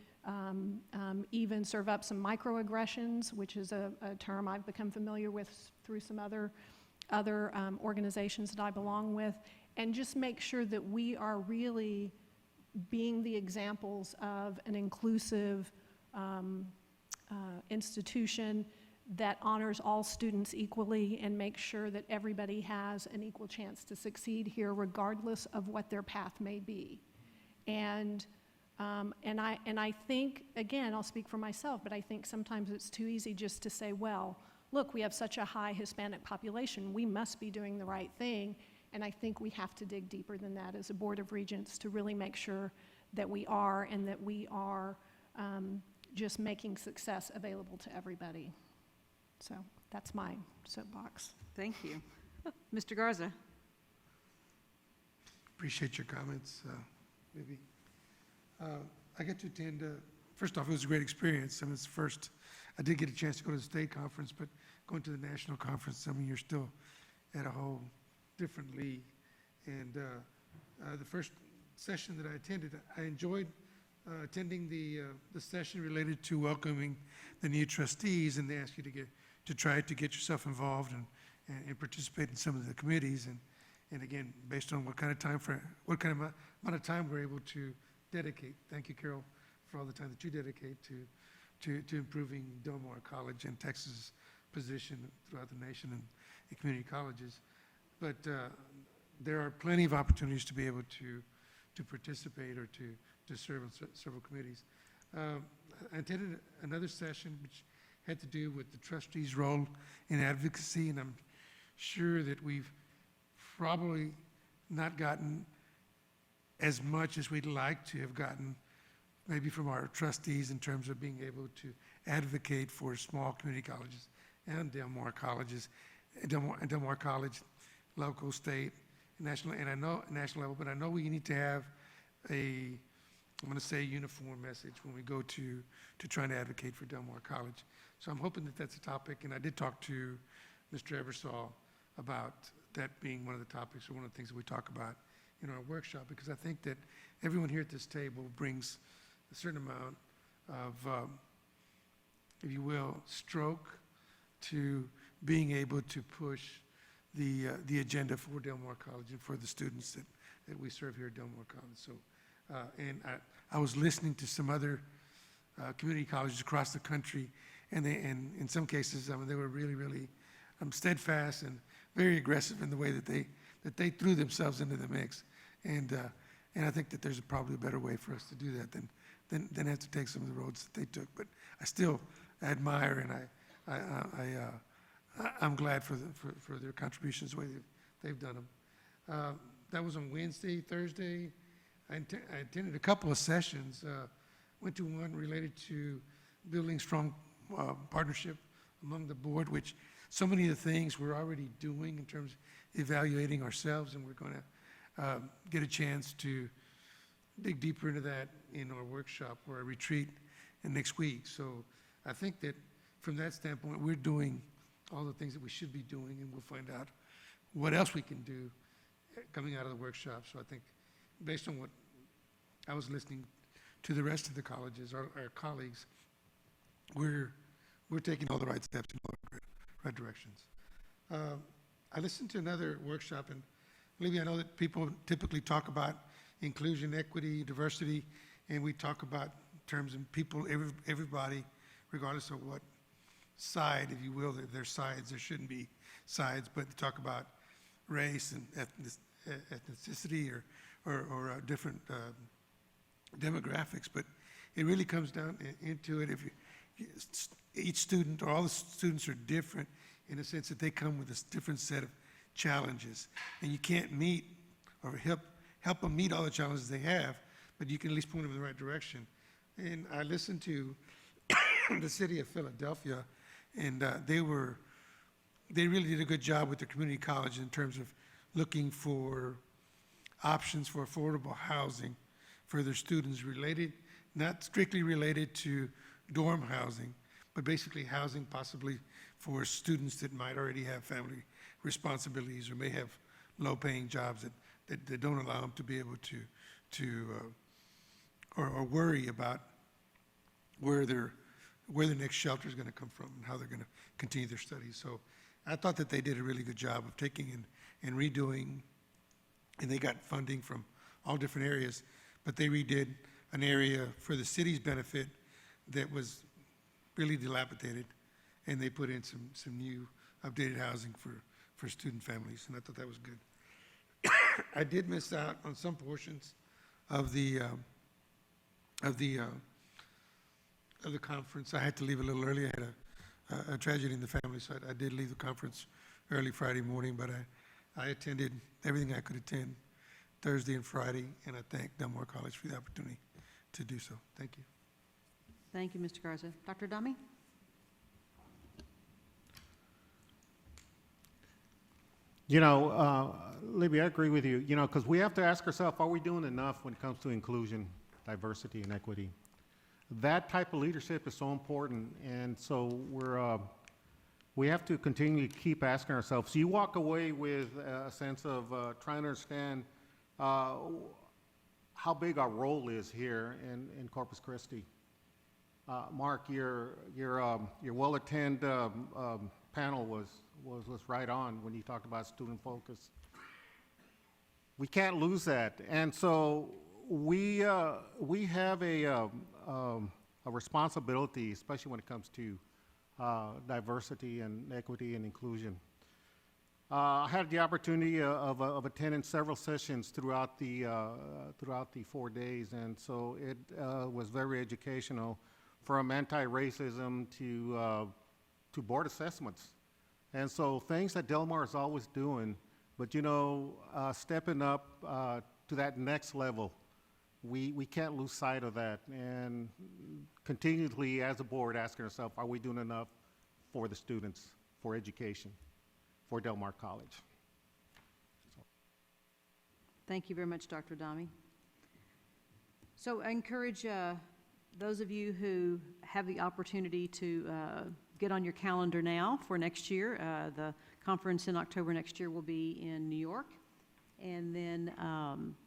even serve up some microaggressions, which is a term I've become familiar with through some other organizations that I belong with, and just make sure that we are really being the examples of an inclusive institution that honors all students equally and makes sure that everybody has an equal chance to succeed here regardless of what their path may be. And I think, again, I'll speak for myself, but I think sometimes it's too easy just to say, well, look, we have such a high Hispanic population, we must be doing the right thing. And I think we have to dig deeper than that as a Board of Regents to really make sure that we are, and that we are just making success available to everybody. So that's my soapbox. Thank you. Mr. Garza. Appreciate your comments, Libby. I got to attend, first off, it was a great experience. I mean, it's the first, I did get a chance to go to the state conference, but going to the national conference, I mean, you're still at a whole different league. And the first session that I attended, I enjoyed attending the session related to welcoming the new trustees, and they ask you to try to get yourself involved and participate in some of the committees. And again, based on what kind of amount of time we're able to dedicate. Thank you, Carol, for all the time that you dedicate to to improving Del Mar College and Texas' position throughout the nation and in community colleges. But there are plenty of opportunities to be able to participate or to serve on several committees. I attended another session which had to do with the trustees' role in advocacy, and I'm sure that we've probably not gotten as much as we'd like to have gotten, maybe from our trustees, in terms of being able to advocate for small community colleges and Del Mar colleges, Del Mar College, local, state, national, and I know national level, but I know we need to have I'm going to say uniform message when we go to trying to advocate for Del Mar College. So I'm hoping that that's a topic, and I did talk to Mr. Ebersol about that being one of the topics or one of the things that we talk about in our workshop, because I think that everyone here at this table brings a certain amount of, if you will, stroke to being able to push the agenda for Del Mar College and for the students that we serve here at Del Mar College. So, and I was listening to some other community colleges across the country, and in some cases, I mean, they were really, really steadfast and very aggressive in the way that they threw themselves into the mix. And I think that there's probably a better way for us to do that than have to take some of the roads that they took. But I still admire, and I'm glad for their contributions the way they've done them. That was on Wednesday. Thursday, I attended a couple of sessions. Went to one related to building strong partnership among the board, which so many of the things we're already doing in terms of evaluating ourselves, and we're going to get a chance to dig deeper into that in our workshop or a retreat next week. So I think that from that standpoint, we're doing all the things that we should be doing, and we'll find out what else we can do coming out of the workshop. So I think based on what I was listening to the rest of the colleges, our colleagues, we're taking all the right steps in all the right directions. I listened to another workshop, and believe me, I know that people typically talk about inclusion, equity, diversity, and we talk about terms of people, everybody, regardless of what side, if you will, there's sides, there shouldn't be sides, but talk about race and ethnicity or different demographics, but it really comes down into it. Each student or all the students are different in the sense that they come with a different set of challenges, and you can't meet or help them meet all the challenges they have, but you can at least point them in the right direction. And I listened to the city of Philadelphia, and they really did a good job with their community college in terms of looking for options for affordable housing for their students, related, not strictly related to dorm housing, but basically housing possibly for students that might already have family responsibilities or may have low-paying jobs that don't allow them to be able or worry about where the next shelter is going to come from and how they're going to continue their studies. So I thought that they did a really good job of taking and redoing, and they got funding from all different areas, but they redid an area for the city's benefit that was really dilapidated, and they put in some new updated housing for student families, and I thought that was good. I did miss out on some portions of the conference. I had to leave a little early. I had a tragedy in the family, so I did leave the conference early Friday morning, but I attended everything I could attend Thursday and Friday, and I thank Del Mar College for the opportunity to do so. Thank you. Thank you, Mr. Garza. Dr. Dummy? You know, Libby, I agree with you, you know, because we have to ask ourselves, are we doing enough when it comes to inclusion, diversity, and equity? That type of leadership is so important, and so we have to continue to keep asking ourselves. So you walk away with a sense of trying to understand how big our role is here in Corpus Christi. Mark, your well-attended panel was right on when you talked about student focus. We can't lose that, and so we have a a responsibility, especially when it comes to diversity and equity and inclusion. I had the opportunity of attending several sessions throughout the 4 days, and so it was very educational, from anti-racism to board assessments. And so things that Del Mar is always doing, but you know, stepping up to that next level, we can't lose sight of that, and continually as a board asking ourselves, are we doing enough for the students, for education, for Del Mar College? Thank you very much, Dr. Adami. So I encourage those of you who have the opportunity to get on your calendar now for next year. The conference in October next year will be in New York. And then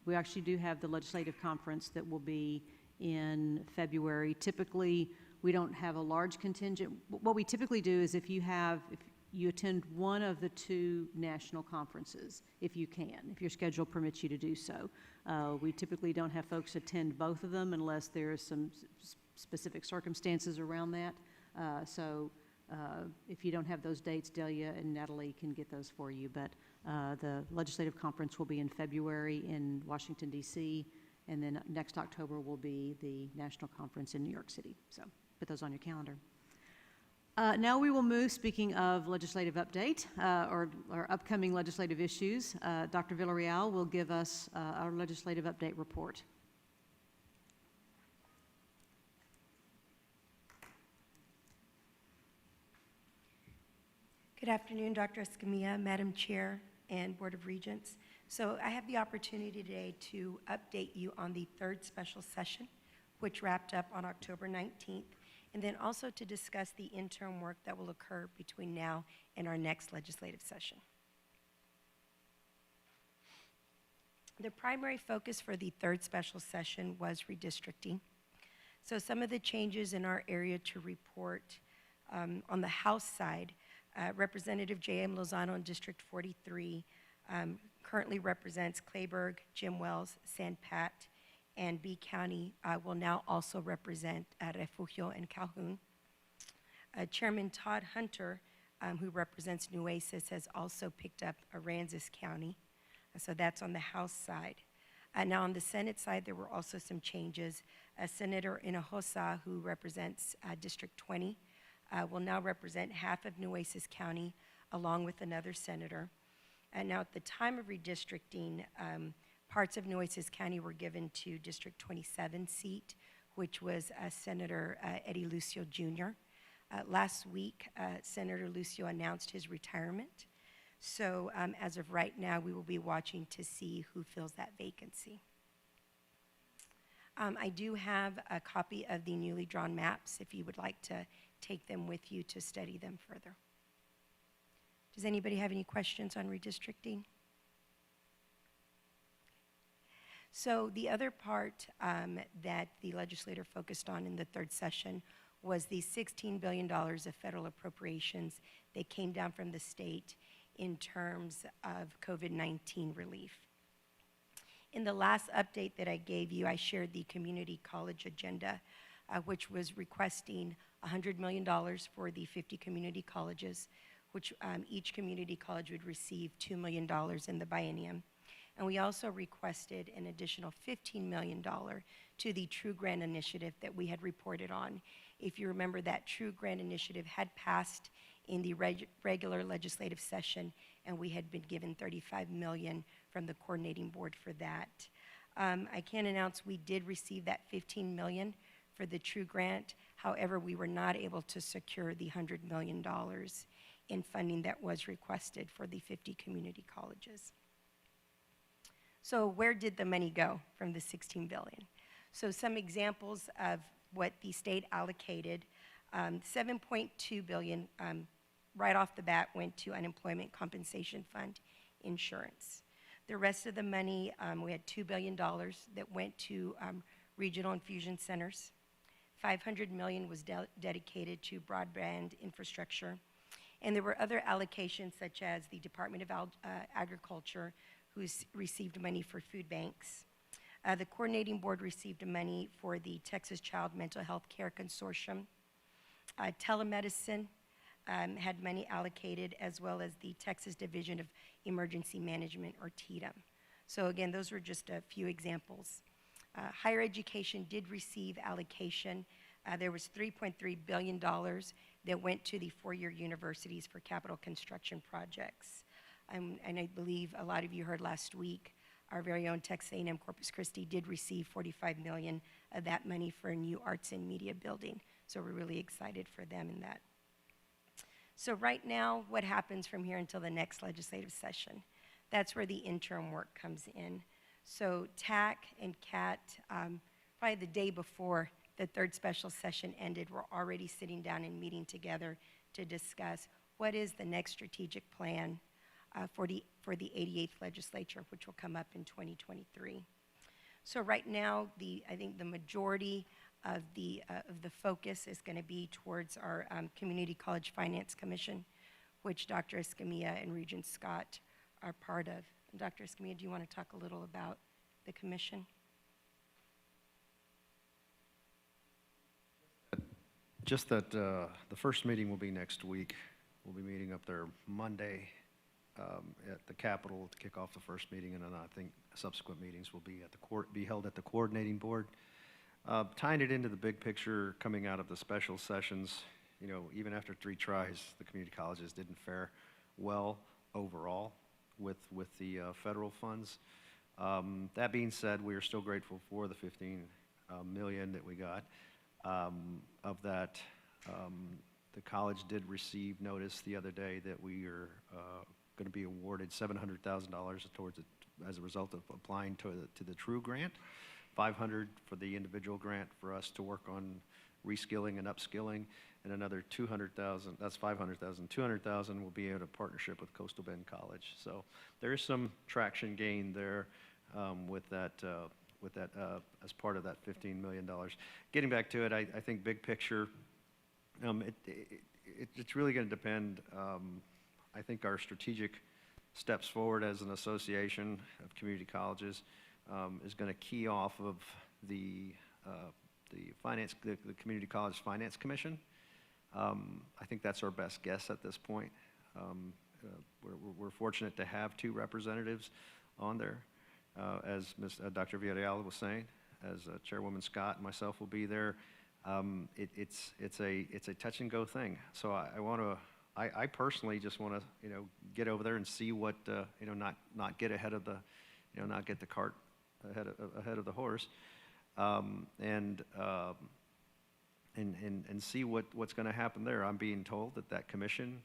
we actually do have the legislative conference that will be in February. Typically, we don't have a large contingent. What we typically do is if you attend one of the 2 national conferences, if you can, if your schedule permits you to do so. We typically don't have folks attend both of them unless there is some specific circumstances around that. So if you don't have those dates, Delia and Natalie can get those for you. But the legislative conference will be in February in Washington, D.C., and then next October will be the national conference in New York City. So put those on your calendar. Now we will move, speaking of legislative update, or upcoming legislative issues. Dr. Villarreal will give us our legislative update report. Good afternoon, Dr. Escamilla, Madam Chair, and Board of Regents. So I have the opportunity today to update you on the 3rd special session, which wrapped up on October 19th, and then also to discuss the interim work that will occur between now and our next legislative session. The primary focus for the 3rd special session was redistricting. So some of the changes in our area to report on the House side, Representative J.M. Lozano in District 43 currently represents Clayburgh, Jim Wells, San Pat, and B County will now also represent Refugio and Calhoun. Chairman Todd Hunter, who represents Nueces, has also picked up Aransas County, so that's on the House side. Now on the Senate side, there were also some changes. Senator Hinojosa, who represents District 20, will now represent half of Nueces County, along with another senator. And now at the time of redistricting, parts of Nueces County were given to District 27 seat, which was Senator Eddie Lucio Jr. Last week, Senator Lucio announced his retirement. So as of right now, we will be watching to see who fills that vacancy. I do have a copy of the newly drawn maps if you would like to take them with you to study them further. Does anybody have any questions on redistricting? So the other part that the legislator focused on in the 3rd session was the $16 billion of federal appropriations that came down from the state in terms of COVID-19 relief. In the last update that I gave you, I shared the community college agenda, which was requesting $100 million for the 50 community colleges, which each community college would receive $2 million in the biennium. And we also requested an additional $15 million to the True Grant Initiative that we had reported on. If you remember, that True Grant Initiative had passed in the regular legislative session, and we had been given $35 million from the coordinating board for that. I can announce we did receive that $15 million for the True Grant. However, we were not able to secure the $100 million in funding that was requested for the 50 community colleges. So where did the money go from the $16 billion? So some examples of what the state allocated, $7.2 billion right off the bat went to unemployment compensation fund insurance. The rest of the money, we had $2 billion that went to regional infusion centers. $500 million was dedicated to broadband infrastructure. And there were other allocations, such as the Department of Agriculture, who's received money for food banks. The coordinating board received money for the Texas Child Mental Health Care Consortium. Telemedicine had money allocated, as well as the Texas Division of Emergency Management, or TDEM. So again, those were just a few examples. Higher education did receive allocation. There was $3.3 billion that went to the four-year universities for capital construction projects. And I believe a lot of you heard last week, our very own Texas A&M Corpus Christi did receive $45 million of that money for a new arts and media building. So we're really excited for them in that. So right now, what happens from here until the next legislative session? That's where the interim work comes in. So TAC and CAT, probably the day before the third special session ended, we're already sitting down and meeting together to discuss what is the next strategic plan for the 88th legislature, which will come up in 2023. So right now, I think the majority of the focus is going to be towards our Community College Finance Commission, which Dr. Escamilla and Regent Scott are part of. And Dr. Escamilla, do you want to talk a little about the commission? Just that the first meeting will be next week. We'll be meeting up there Monday at the Capitol to kick off the first meeting, and then I think subsequent meetings will be held at the coordinating board. Tying it into the big picture coming out of the special sessions, you know, even after 3 tries, the community colleges didn't fare well overall with the federal funds. That being said, we are still grateful for the $15 million that we got. Of that, the college did receive notice the other day that we are going to be awarded $700,000 towards it as a result of applying to the True Grant, $500,000 for the individual grant for us to work on reskilling and upskilling, and another $200,000. That's $500,000. $200,000 will be in a partnership with Coastal Bend College. So there is some traction gained there with that as part of that $15 million. Getting back to it, I think big picture, it's really going to depend. I think our strategic steps forward as an association of community colleges is going to key off of the Community College Finance Commission. I think that's our best guess at this point. We're fortunate to have 2 representatives on there. As Dr. Villarreal was saying, as Chairwoman Scott and myself will be there. It's a touch and go thing. So I personally just want to get over there and see what not get ahead of the not get the cart ahead of the horse, and see what's going to happen there. I'm being told that commission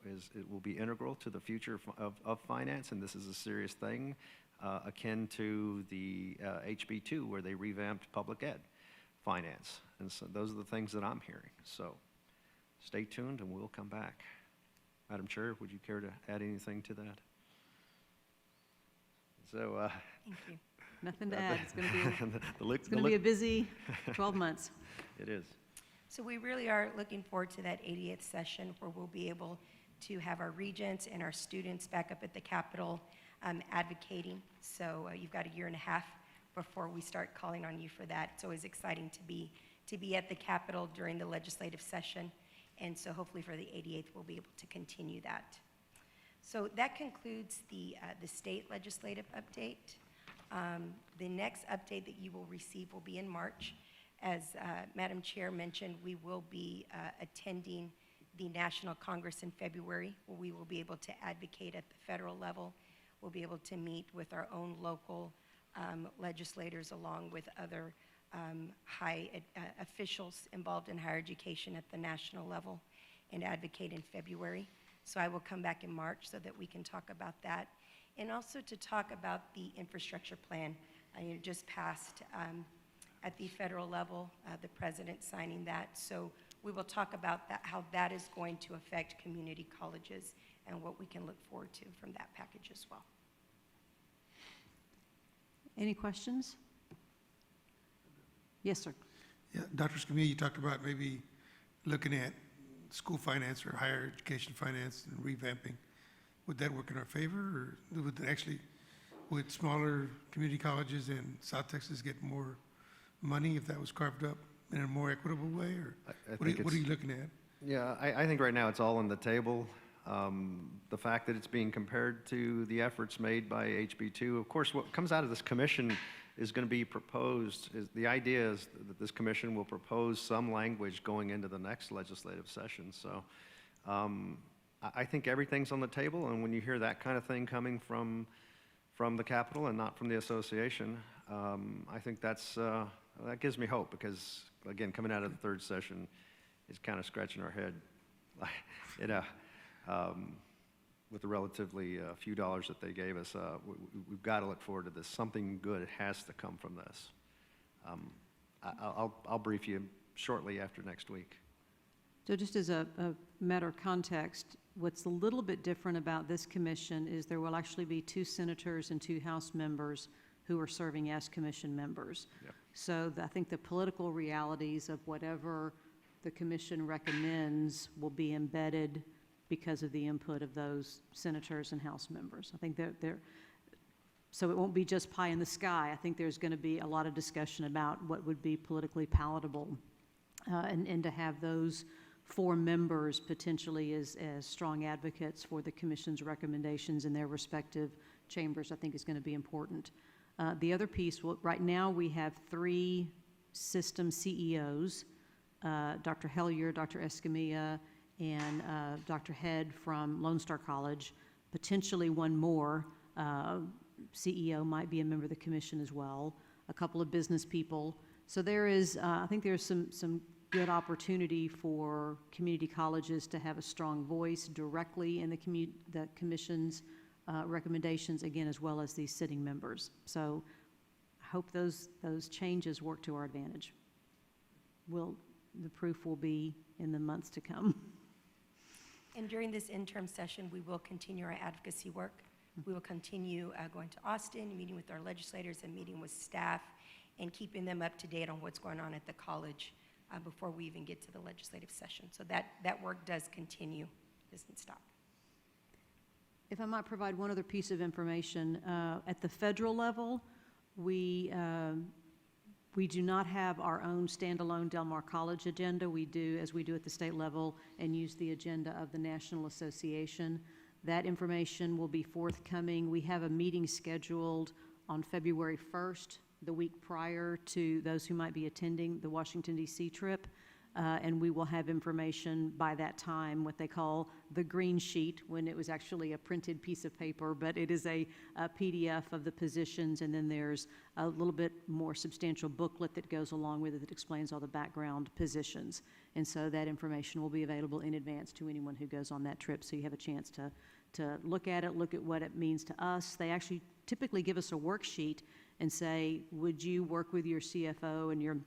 it will be integral to the future of finance, and this is a serious thing, akin to the HB2, where they revamped public ed finance. And so those are the things that I'm hearing. So stay tuned, and we'll come back. Madam Chair, would you care to add anything to that? So, thank you. Nothing to add. It's going to be a busy 12 months. It is. So we really are looking forward to that 88th session, where we'll be able to have our regents and our students back up at the Capitol advocating. So you've got a year and a half before we start calling on you for that. It's always exciting to be at the Capitol during the legislative session. And so hopefully for the 88th, we'll be able to continue that. So that concludes the state legislative update. The next update that you will receive will be in March. As Madam Chair mentioned, we will be attending the National Congress in February, where we will be able to advocate at the federal level. We'll be able to meet with our own local legislators, along with other high officials involved in higher education at the national level, and advocate in February. So I will come back in March so that we can talk about that, and also to talk about the infrastructure plan just passed at the federal level, the president signing that. So we will talk about that, how that is going to affect community colleges, and what we can look forward to from that package as well. Any questions? Yes, sir. Yeah, Dr. Escamilla, you talked about maybe looking at school finance or higher education finance and revamping. Would that work in our favor, or would it actually would smaller community colleges in South Texas get more money if that was carved up in a more equitable way, or what are you looking at? Yeah, I think right now it's all on the table. The fact that it's being compared to the efforts made by HB2, of course, what comes out of this commission is going to be proposed. The idea is that this commission will propose some language going into the next legislative session. So I think everything's on the table, and when you hear that kind of thing coming from the Capitol and not from the association, I think that gives me hope, because, again, coming out of the third session, it's kind of scratching our head. With the relatively few dollars that they gave us, we've got to look forward to this. Something good has to come from this. I'll brief you shortly after next week. So just as a matter of context, what's a little bit different about this commission is there will actually be 2 senators and 2 House members who are serving as commission members. Yep. So I think the political realities of whatever the commission recommends will be embedded because of the input of those senators and House members. I think so it won't be just pie in the sky. I think there's going to be a lot of discussion about what would be politically palatable, and to have those 4 members potentially as strong advocates for the commission's recommendations in their respective chambers, I think is going to be important. The other piece, right now we have 3 system CEOs, Dr. Hellier, Dr. Escamilla, and Dr. Head from Lone Star College. Potentially one more CEO might be a member of the commission as well, a couple of business people. So there is, I think there's some good opportunity for community colleges to have a strong voice directly in the commission's recommendations, again, as well as these sitting members. So I hope those changes work to our advantage. The proof will be in the months to come. And during this interim session, we will continue our advocacy work. We will continue going to Austin, meeting with our legislators and meeting with staff, and keeping them up to date on what's going on at the college before we even get to the legislative session. So that work does continue, doesn't stop. If I might provide one other piece of information, at the federal level, we do not have our own standalone Del Mar College agenda. We do, as we do at the state level, and use the agenda of the National Association. That information will be forthcoming. We have a meeting scheduled on February 1st, the week prior to those who might be attending the Washington, D.C. trip. And we will have information by that time, what they call the green sheet, when it was actually a printed piece of paper, but it is a PDF of the positions, and then there's a little bit more substantial booklet that goes along with it that explains all the background positions. And so that information will be available in advance to anyone who goes on that trip, so you have a chance to look at it, look at what it means to us. They actually typically give us a worksheet and say, would you work with your CFO and your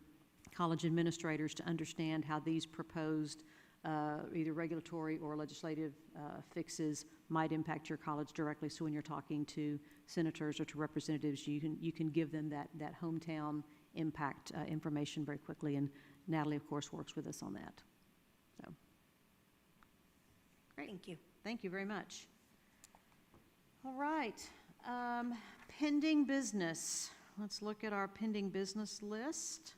college administrators to understand how these proposed either regulatory or legislative fixes might impact your college directly. So when you're talking to senators or to representatives, you can give them that hometown impact information very quickly. And Natalie, of course, works with us on that. So, great. Thank you. Thank you very much. All right. Pending business. Let's look at our pending business list.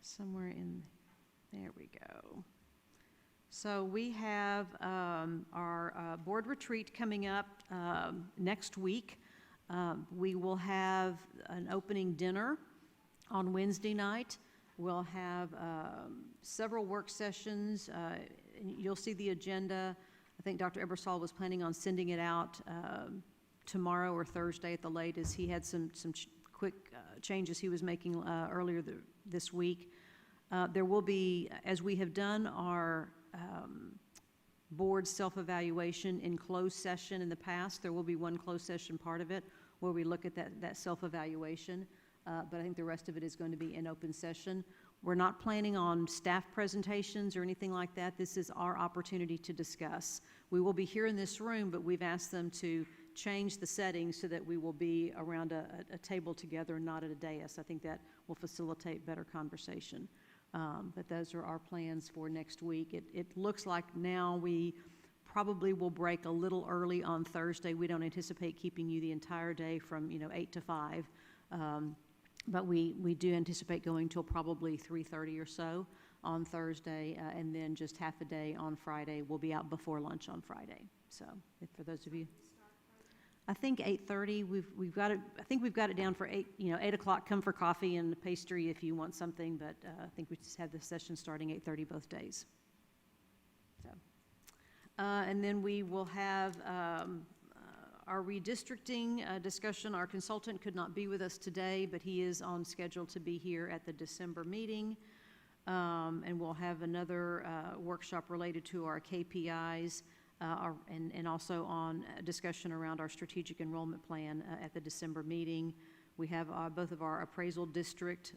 Somewhere in there we go. So we have our board retreat coming up next week. We will have an opening dinner on Wednesday night. We'll have several work sessions. You'll see the agenda. I think Dr. Ebersol was planning on sending it out tomorrow or Thursday at the latest. He had some quick changes he was making earlier this week. There will be, as we have done our board self-evaluation in closed session in the past, there will be one closed session part of it where we look at that self-evaluation, but I think the rest of it is going to be in open session. We're not planning on staff presentations or anything like that. This is our opportunity to discuss. We will be here in this room, but we've asked them to change the settings so that we will be around a table together, not at a dais. I think that will facilitate better conversation. But those are our plans for next week. It looks like now we probably will break a little early on Thursday. We don't anticipate keeping you the entire day from, 8 to 5. But we do anticipate going till probably 3:30 or so on Thursday, and then just half a day on Friday. We'll be out before lunch on Friday. So for those of you, I think 8:30. We've got it. I think we've got it down for 8 o'clock. Come for coffee and pastry if you want something. But I think we just have the session starting 8:30 both days. So, and then we will have our redistricting discussion. Our consultant could not be with us today, but he is on schedule to be here at the December meeting. And we'll have another workshop related to our KPIs and also on a discussion around our strategic enrollment plan at the December meeting. We have both of our appraisal district,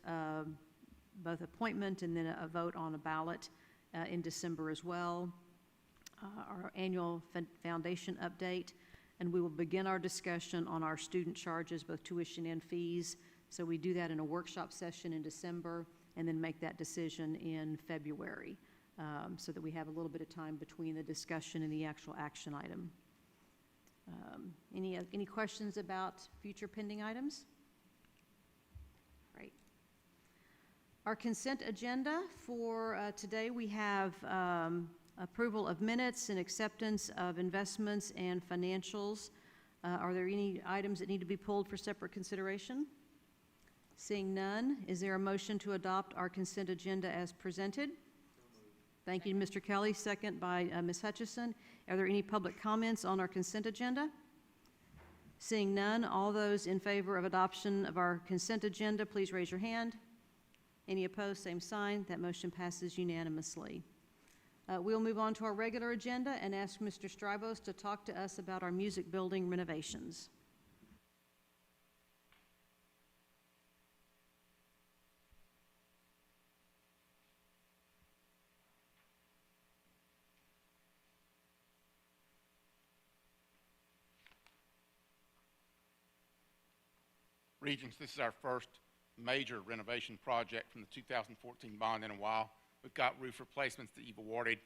both appointment and then a vote on a ballot in December as well. Our annual foundation update. And we will begin our discussion on our student charges, both tuition and fees. So we do that in a workshop session in December and then make that decision in February so that we have a little bit of time between the discussion and the actual action item. Any questions about future pending items? Great. Our consent agenda for today, we have approval of minutes and acceptance of investments and financials. Are there any items that need to be pulled for separate consideration? Seeing none, is there a motion to adopt our consent agenda as presented? Thank you, Mr. Kelly. Second by Ms. Hutchison. Are there any public comments on our consent agenda? Seeing none, all those in favor of adoption of our consent agenda, please raise your hand. Any opposed, same sign. That motion passes unanimously. We'll move on to our regular agenda and ask Mr. Strybos to talk to us about our music building renovations. Regents, this is our first major renovation project from the 2014 bond in a while. We've got roof replacements that you've awarded,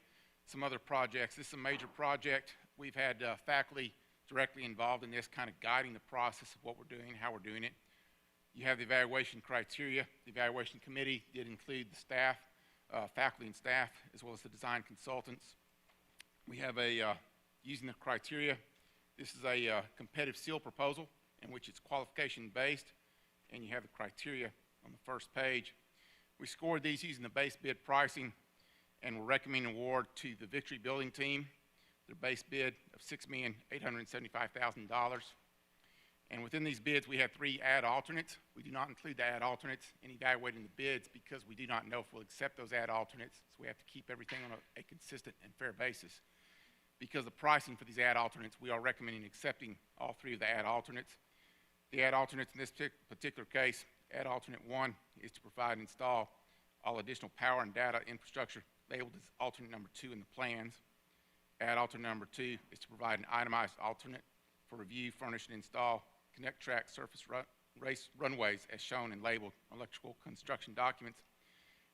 some other projects. This is a major project. We've had faculty directly involved in this, kind of guiding the process of what we're doing, how we're doing it. You have the evaluation criteria. The evaluation committee did include the staff, faculty and staff, as well as the design consultants. We have using the criteria, this is a competitive seal proposal in which it's qualification-based, and you have the criteria on the first page. We scored these using the base bid pricing, and we're recommending award to the Victory Building Team, their base bid of $6,875,000. And within these bids, we have 3 add alternates. We do not include the add alternates in evaluating the bids because we do not know if we'll accept those add alternates, so we have to keep everything on a consistent and fair basis. Because the pricing for these add alternates, we are recommending accepting all 3 of the add alternates. The add alternates in this particular case, add alternate 1 is to provide and install all additional power and data infrastructure labeled as alternate number 2 in the plans. Add alternate number 2 is to provide an itemized alternate for review, furnish, and install connect track surface race runways as shown and labeled electrical construction documents.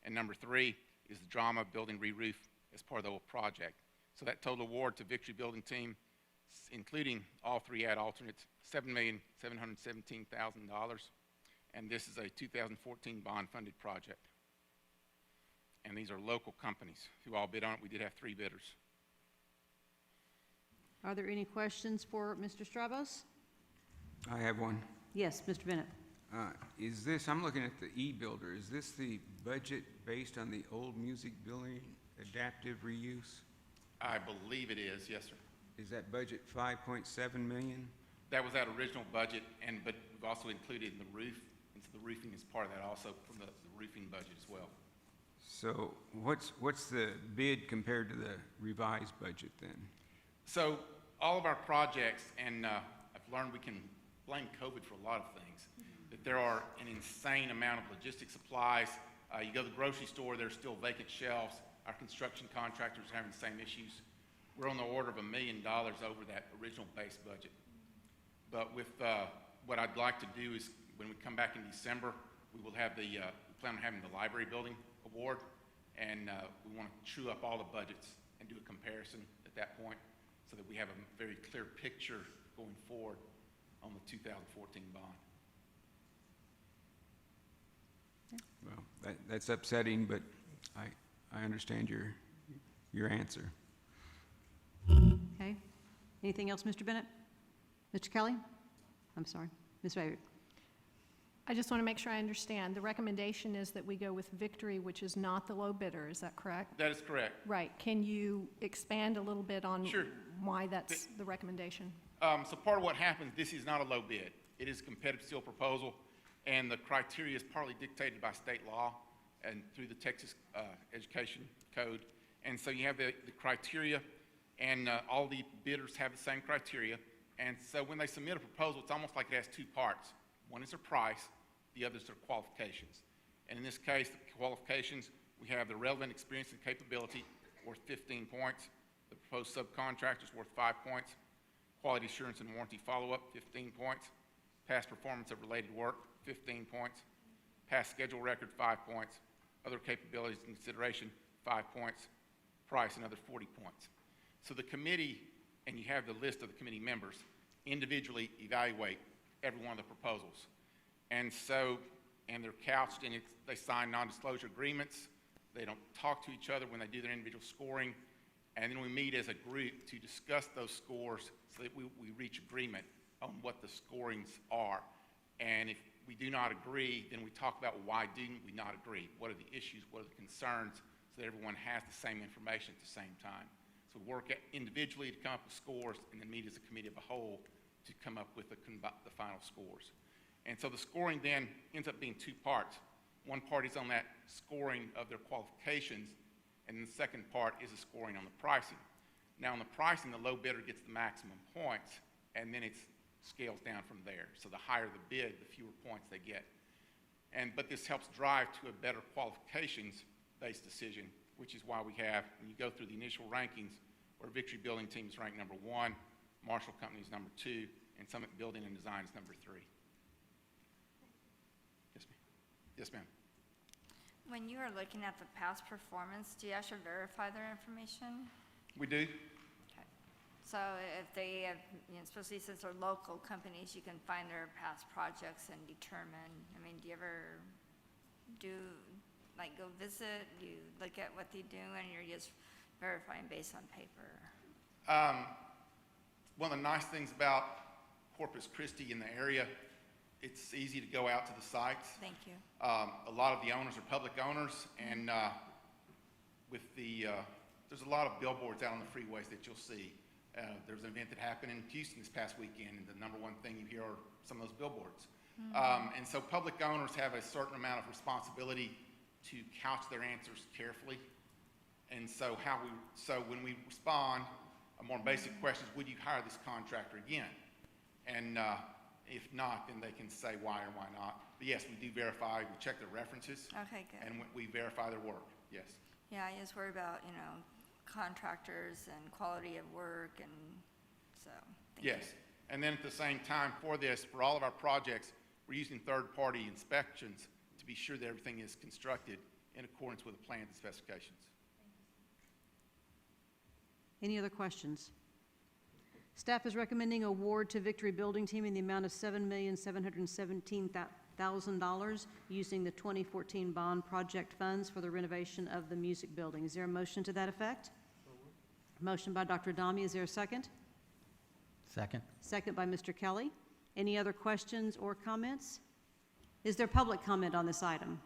And number 3 is the drama building re-roof as part of the whole project. So that total award to Victory Building Team, including all 3 add alternates, $7,717,000. And this is a 2014 bond-funded project. And these are local companies who all bid on it. We did have 3 bidders. Are there any questions for Mr. Strybos? I have one. Yes, Mr. Bennett. Is this, I'm looking at the e-builder, is this the budget based on the old music building adaptive reuse? I believe it is, yes, sir. Is that budget 5.7 million? That was that original budget, but we've also included in the roof, and so the roofing is part of that also from the roofing budget as well. So what's the bid compared to the revised budget then? So all of our projects, and I've learned we can blame COVID for a lot of things, that there are an insane amount of logistic supplies. You go to the grocery store, there's still vacant shelves. Our construction contractors are having the same issues. We're on the order of $1 million over that original base budget. But with what I'd like to do is when we come back in December, we will have we plan on having the library building award, and we want to true up all the budgets and do a comparison at that point. so that we have a very clear picture going forward on the 2014 bond. Well, that's upsetting, but I understand your answer. Okay. Anything else, Mr. Bennett? Mr. Kelly? I'm sorry. Ms. Baird? I just want to make sure I understand. The recommendation is that we go with Victory, which is not the low bidder. Is that correct? That is correct. Right. Can you expand a little bit on Sure. why that's the recommendation? So part of what happens, this is not a low bid. It is a competitive steel proposal, and the criteria is partly dictated by state law and through the Texas Education Code. And so you have the criteria, and all the bidders have the same criteria. And so when they submit a proposal, it's almost like it has two parts. One is their price, the other is their qualifications. And in this case, the qualifications, we have the relevant experience and capability worth 15 points. The proposed subcontractor is worth 5 points. Quality assurance and warranty follow-up, 15 points. Past performance of related work, 15 points. Past schedule record, 5 points. Other capabilities and consideration, 5 points. Price, another 40 points. So the committee, and you have the list of the committee members, individually evaluate every one of the proposals. And so, and they're couched in it, they sign non-disclosure agreements. They don't talk to each other when they do their individual scoring. And then we meet as a group to discuss those scores so that we reach agreement on what the scorings are. And if we do not agree, then we talk about why didn't we not agree? What are the issues? What are the concerns? So that everyone has the same information at the same time. So we work individually to come up with scores and then meet as a committee of a whole to come up with the final scores. And so the scoring then ends up being two parts. One part is on that scoring of their qualifications, and then the second part is the scoring on the pricing. Now on the pricing, the low bidder gets the maximum points, and then it scales down from there. So the higher the bid, the fewer points they get. But this helps drive to a better qualifications-based decision, which is why we have, when you go through the initial rankings, where Victory Building Team is ranked number 1, Marshall Company is number 2, and Summit Building and Design is number 3. Yes, ma'am. Yes, ma'am. When you are looking at the past performance, do you actually verify their information? We do. Okay. So if they have, especially since they're local companies, you can find their past projects and determine, do you ever go visit, you look at what they do, and you're just verifying based on paper? One of the nice things about Corpus Christi in the area, it's easy to go out to the sites. Thank you. A lot of the owners are public owners, and there's a lot of billboards out on the freeways that you'll see. There was an event that happened in Houston this past weekend, and the number one thing you hear are some of those billboards. And so public owners have a certain amount of responsibility to couch their answers carefully. And so when we respond, a more basic question is, would you hire this contractor again? And if not, then they can say why or why not. But yes, we do verify, we check their references. Okay, good. And we verify their work, yes. Yeah, I just worry about, contractors and quality of work, and so. Yes, and then at the same time for this, for all of our projects, we're using third-party inspections to be sure that everything is constructed in accordance with the plans and specifications. Any other questions? Staff is recommending award to Victory Building Team in the amount of $7,717,000 using the 2014 bond project funds for the renovation of the music building. Is there a motion to that effect? Motion by Dr. Adami. Is there a second? Second. Second by Mr. Kelly. Any other questions or comments? Is there public comment on this item?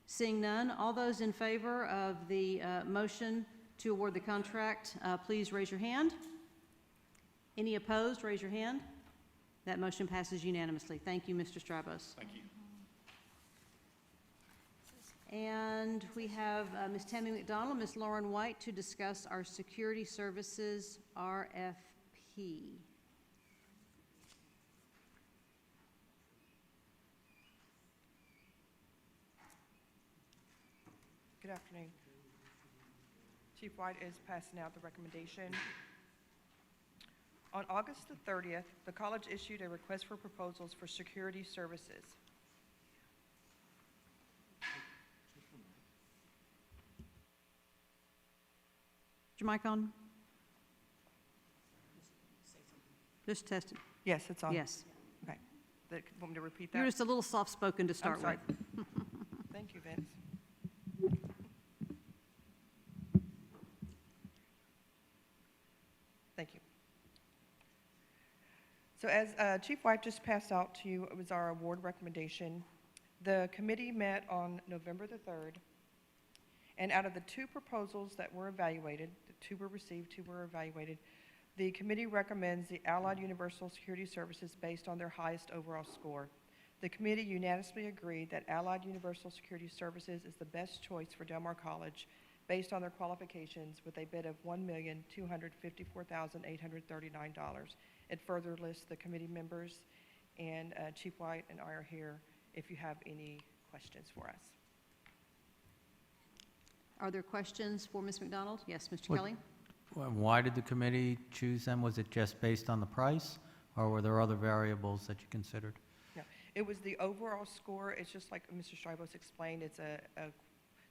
Seeing none, all those in favor of the motion to award the contract, please raise your hand. Any opposed, raise your hand. That motion passes unanimously. Thank you, Mr. Strabos. Thank you. And we have Ms. Tammy McDonald and Ms. Lauren White to discuss our security services RFP. Good afternoon. Chief White is passing out the recommendation. On August the 30th, the college issued a request for proposals for security services. Is your mic on? Just testing. Yes, it's on. Yes. Okay. Want me to repeat You're that? just a little soft-spoken to start sorry. with. Thank you, Vince. Thank you. So as Chief White just passed out to you, it was our award recommendation. The committee met on November the 3rd, and out of the 2 proposals that were evaluated, the 2 were received, 2 were evaluated, the committee recommends the Allied Universal Security Services based on their highest overall score. The committee unanimously agreed that Allied Universal Security Services is the best choice for Del Mar College based on their qualifications with a bid of $1,254,839. It further lists the committee members, and Chief White and I are here if you have any questions for us. Are there questions for Ms. McDonald? Yes, Mr. What- Kelly? Why did the committee choose them? Was it just based on the price, or were there other variables that you considered? No, it was the overall score. It's just like Mr. Stribos explained. It's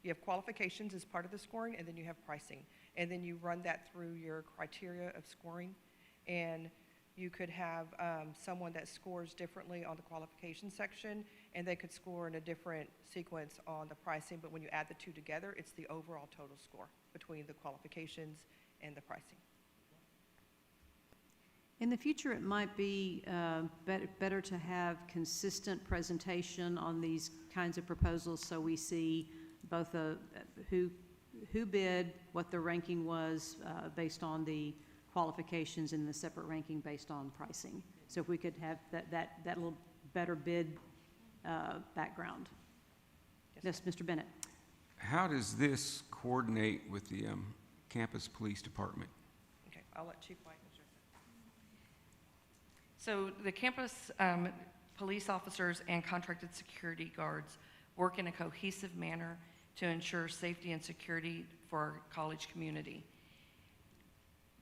you have qualifications as part of the scoring, and then you have pricing. And then you run that through your criteria of scoring. And you could have someone that scores differently on the qualification section, and they could score in a different sequence on the pricing. But when you add the 2 together, it's the overall total score between the qualifications and the pricing. In the future, it might be better to have consistent presentation on these kinds of proposals, so we see both who bid, what the ranking was based on the qualifications, and the separate ranking based on pricing. So if we could have that little better bid background. Yes, Mr. Bennett. How does this coordinate with the campus police department? Okay, I'll let Chief White address it. So the campus police officers and contracted security guards work in a cohesive manner to ensure safety and security for our college community.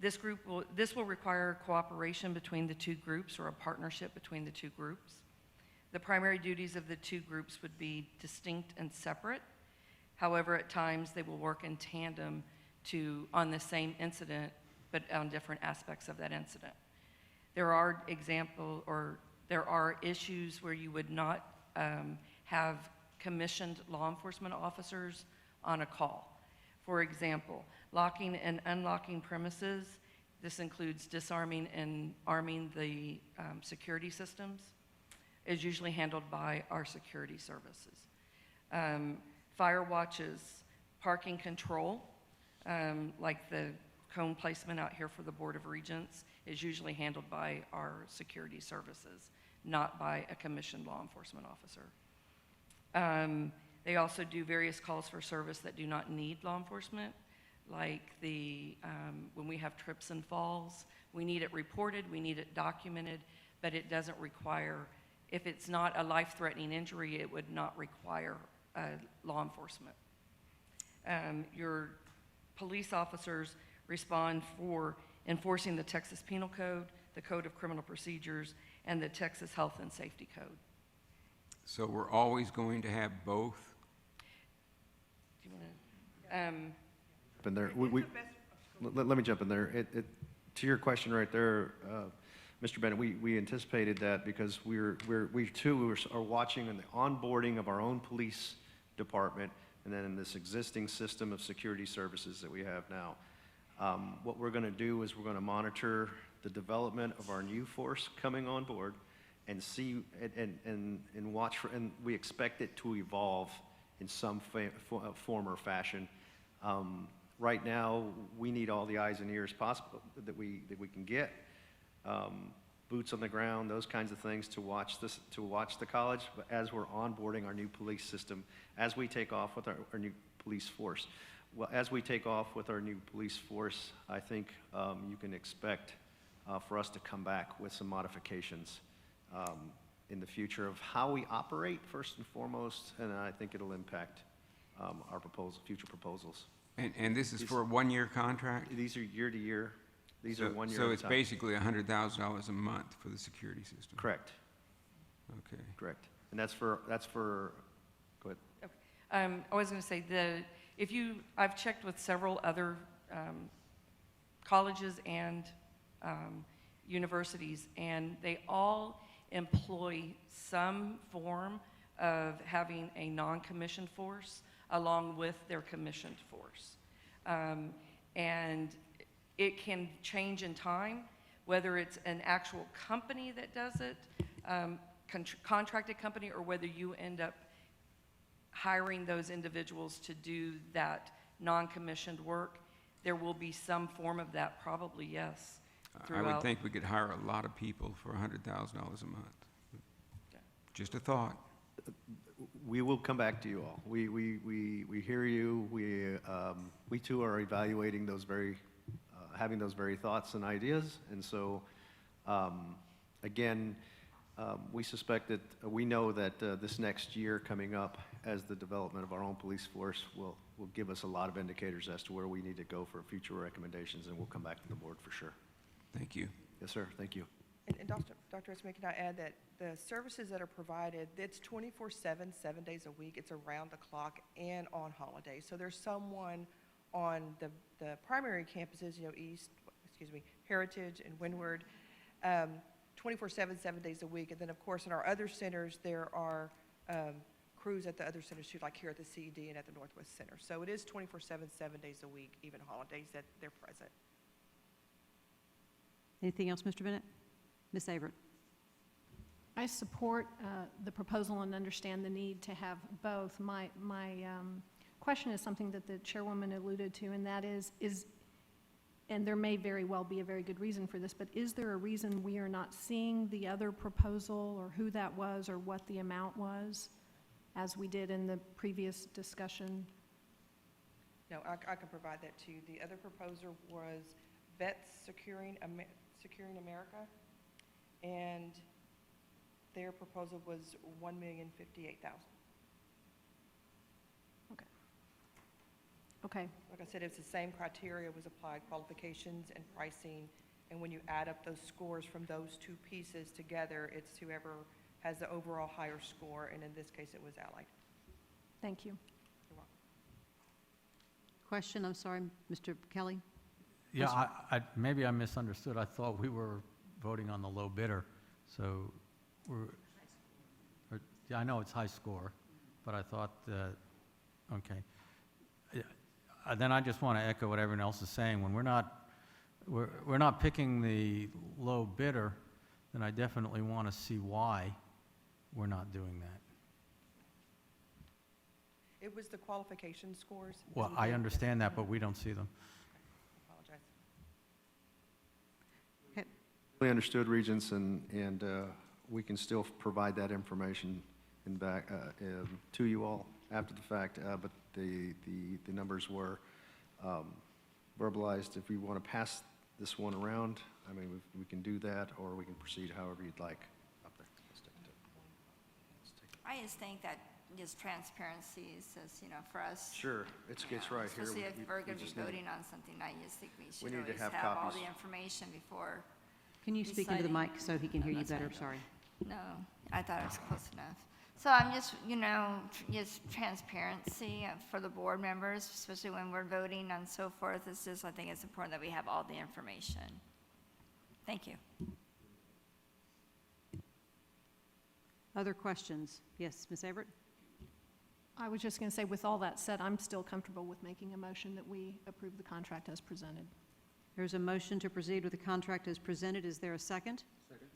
This will require cooperation between the 2 groups, or a partnership between the 2 groups. The primary duties of the 2 groups would be distinct and separate. However, at times they will work in tandem on the same incident, but on different aspects of that incident. There are issues where you would not have commissioned law enforcement officers on a call. For example, locking and unlocking premises. This includes disarming and arming the security systems, is usually handled by our security services. Fire watches, parking control, like the cone placement out here for the Board of Regents, is usually handled by our security services, not by a commissioned law enforcement officer. They also do various calls for service that do not need law enforcement, like when we have trips and falls. We need it reported, we need it documented, but it doesn't require, if it's not a life-threatening injury, it would not require law enforcement. Your police officers respond for enforcing the Texas Penal Code, the Code of Criminal Procedures, and the Texas Health and Safety Code. So we're always going to have both? Do you want to? In there, let me jump in there. To your question right there, Mr. Bennett, we anticipated that because we too are watching in the onboarding of our own police department, and then in this existing system of security services that we have now. What we're going to do is we're going to monitor the development of our new force coming on board, and see and watch for, and we expect it to evolve in some form or fashion. Right now, we need all the eyes and ears possible that we can get. Boots on the ground, those kinds of things to watch the college. But as we're onboarding our new police system, as we take off with our new police force, well, as we take off with our new police force, I think you can expect for us to come back with some modifications in the future of how we operate first and foremost, and I think it'll impact our future proposals. And this is for a 1-year contract? These are year to year. These are 1 year. So it's basically $100,000 a month for the security system? Correct. Okay. Correct. And that's for, go ahead. Okay. I was going to say, I've checked with several other colleges and universities, and they all employ some form of having a non-commissioned force along with their commissioned force. And it can change in time, whether it's an actual company that does it, contracted company, or whether you end up hiring those individuals to do that non-commissioned work. There will be some form of that, probably, yes. I would think we could hire a lot of people for $100,000 a month. Just a thought. We will come back to you all. We hear you. We too are evaluating those very, having those very thoughts and ideas. And so, again, we suspect that, we know that this next year coming up as the development of our own police force will give us a lot of indicators as to where we need to go for future recommendations, and we'll come back to the board for sure. Thank you. Yes, sir. Thank you. And Dr. Esme, can I add that the services that are provided, it's 24/7, 7 days a week. It's around the clock and on holidays. So there's someone on the primary campuses, Heritage and Windward, 24/7, 7 days a week. And then, of course, in our other centers, there are crews at the other centers too, like here at the CED and at the Northwest Center. So it is 24/7, 7 days a week, even holidays, that they're present. Anything else, Mr. Bennett? Ms. Averett? I support the proposal and understand the need to have both. My question is something that the chairwoman alluded to, and that is, and there may very well be a very good reason for this, but is there a reason we are not seeing the other proposal, or who that was, or what the amount was, as we did in the previous discussion? No, I can provide that to you. The other proposer was Vets Securing America, and their proposal was $1,058,000. Okay. Okay. Like I said, it's the same criteria was applied, qualifications and pricing, and when you add up those scores from those two pieces together, it's whoever has the overall higher score, and in this case, it was Allied. Thank you. You're welcome. Question, I'm sorry, Mr. Kelly? Yeah, maybe I misunderstood. I thought we were voting on the low bidder, so yeah, I know it's high score, but I thought that, okay. Yeah, then I just want to echo what everyone else is saying. When we're not picking the low bidder, then I definitely want to see why we're not doing that. It was the qualification scores. Well, I understand that, but we don't see them. Apologize. We understood, Regents, and we can still provide that information back to you all after the fact, but the numbers were verbalized. If we want to pass this one around, I mean, we can do that, or we can proceed however you'd like. Up there. I just think that just transparency says, for us. Sure, it's right here. Especially if we're going to be voting on something, I just think we should need to always have have all copies. the information before. Can you speak into the mic deciding. so he can hear you That's better? fine. Sorry. No, I thought it was close enough. So I'm just, just transparency for the board members, especially when we're voting and so forth. I think it's important that we have all the information. Thank you. Other questions? Yes, Ms. Averett? I was just going to say, with all that said, I'm still comfortable with making a motion that we approve the contract as presented. There's a motion to proceed with the contract as presented. Is there a second? Second.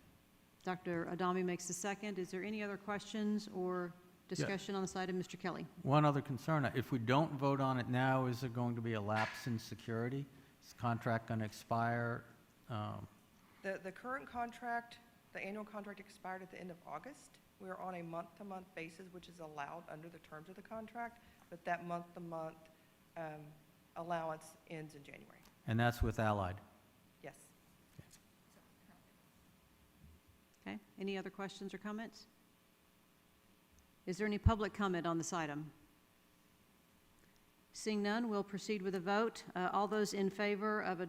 Dr. Adami makes a second. Is there any other questions or discussion on this item? Mr. Kelly? One other concern, if we don't vote on it now, is there going to be a lapse in security? Is the contract going to expire? The current contract, the annual contract expired at the end of August. We're on a month-to-month basis, which is allowed under the terms of the contract, but that month-to-month allowance ends in January. And that's with Allied? Yes. Okay. Any other questions or comments? Is there any public comment on this item? Seeing none, we'll proceed with a vote. All those in favor of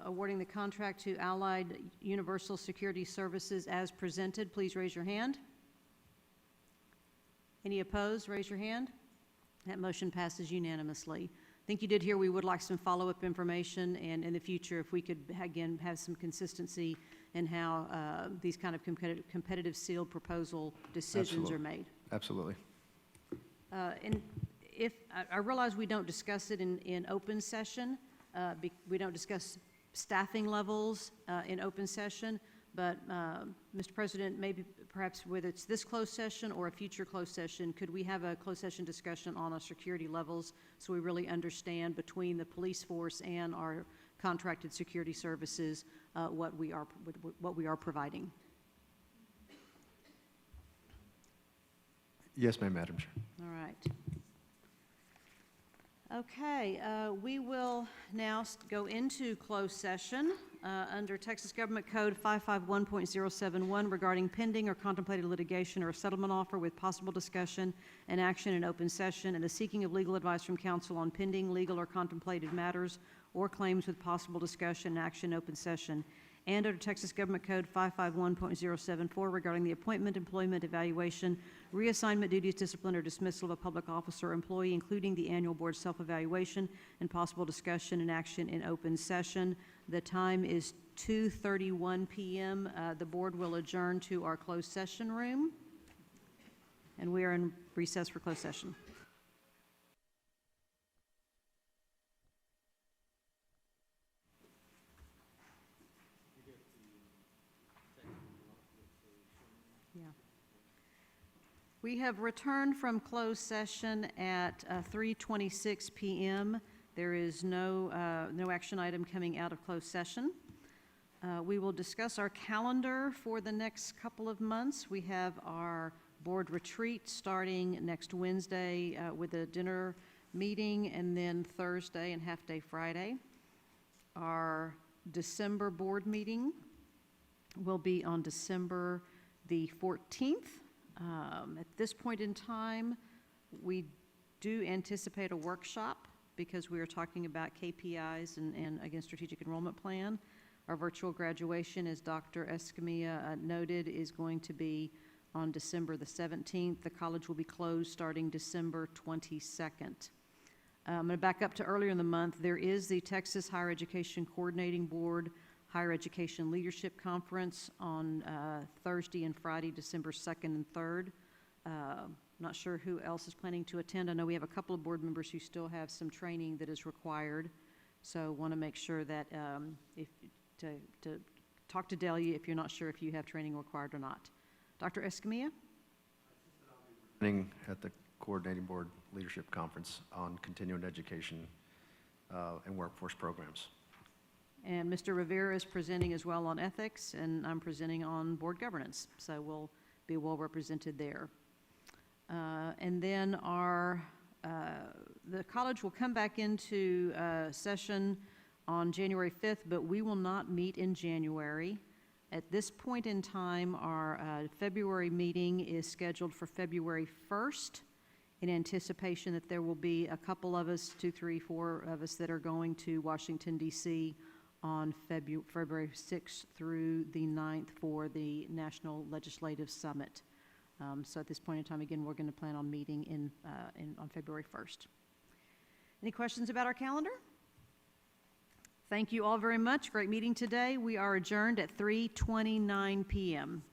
awarding the contract to Allied Universal Security Services as presented, please raise your hand. Any opposed, raise your hand. That motion passes unanimously. I think you did hear we would like some follow-up information, and in the future, if we could, again, have some consistency and how these kind of competitive sealed proposal decisions Absolutely. are made. Absolutely. And if, I realize we don't discuss it in open session, we don't discuss staffing levels in open session, but Mr. President, maybe perhaps whether it's this closed session or a future closed session, could we have a closed session discussion on our security levels so we really understand between the police force and our contracted security services what we are providing? Yes, ma'am, Madam Chair. All right. Okay, we will now go into closed session under Texas Government Code 551.071 regarding pending or contemplated litigation or a settlement offer with possible discussion and action in open session and the seeking of legal advice from counsel on pending legal or contemplated matters or claims with possible discussion and action in open session, and under Texas Government Code 551.074 regarding the appointment, employment, evaluation, reassignment, duties, discipline, or dismissal of a public officer or employee, including the annual board self-evaluation and possible discussion and action in open session. The time is 2:31 p.m. The board will adjourn to our closed session room, and we are in recess for closed session. We have returned from closed session at 3:26 p.m. There is no action item coming out of closed session. We will discuss our calendar for the next couple of months. We have our board retreat starting next Wednesday with a dinner meeting, and then Thursday and half-day Friday. Our December board meeting will be on December the 14th. At this point in time, we do anticipate a workshop because we are talking about KPIs and again, strategic enrollment plan. Our virtual graduation, as Dr. Escamilla noted, is going to be on December the 17th. The college will be closed starting December 22nd. I'm going to back up to earlier in the month. There is the Texas Higher Education Coordinating Board Higher Education Leadership Conference on Thursday and Friday, December 2nd and 3rd. Not sure who else is planning to attend. I know we have a couple of board members who still have some training that is required, so want to make sure that to talk to Delia if you're not sure if you have training required or not. Dr. Escamilla? At the Coordinating Board Leadership Conference on continuing education and workforce programs. And Mr. Rivera is presenting as well on ethics, and I'm presenting on board governance, so we'll be well represented there. And then the college will come back into session on January 5th, but we will not meet in January. At this point in time, our February meeting is scheduled for February 1st in anticipation that there will be a couple of us, 2, 3, 4 of us that are going to Washington, D.C. on February 6th through the 9th for the National Legislative Summit. So at this point in time, again, we're going to plan on meeting on February 1st. Any questions about our calendar? Thank you all very much. Great meeting today. We are adjourned at 3:29 p.m.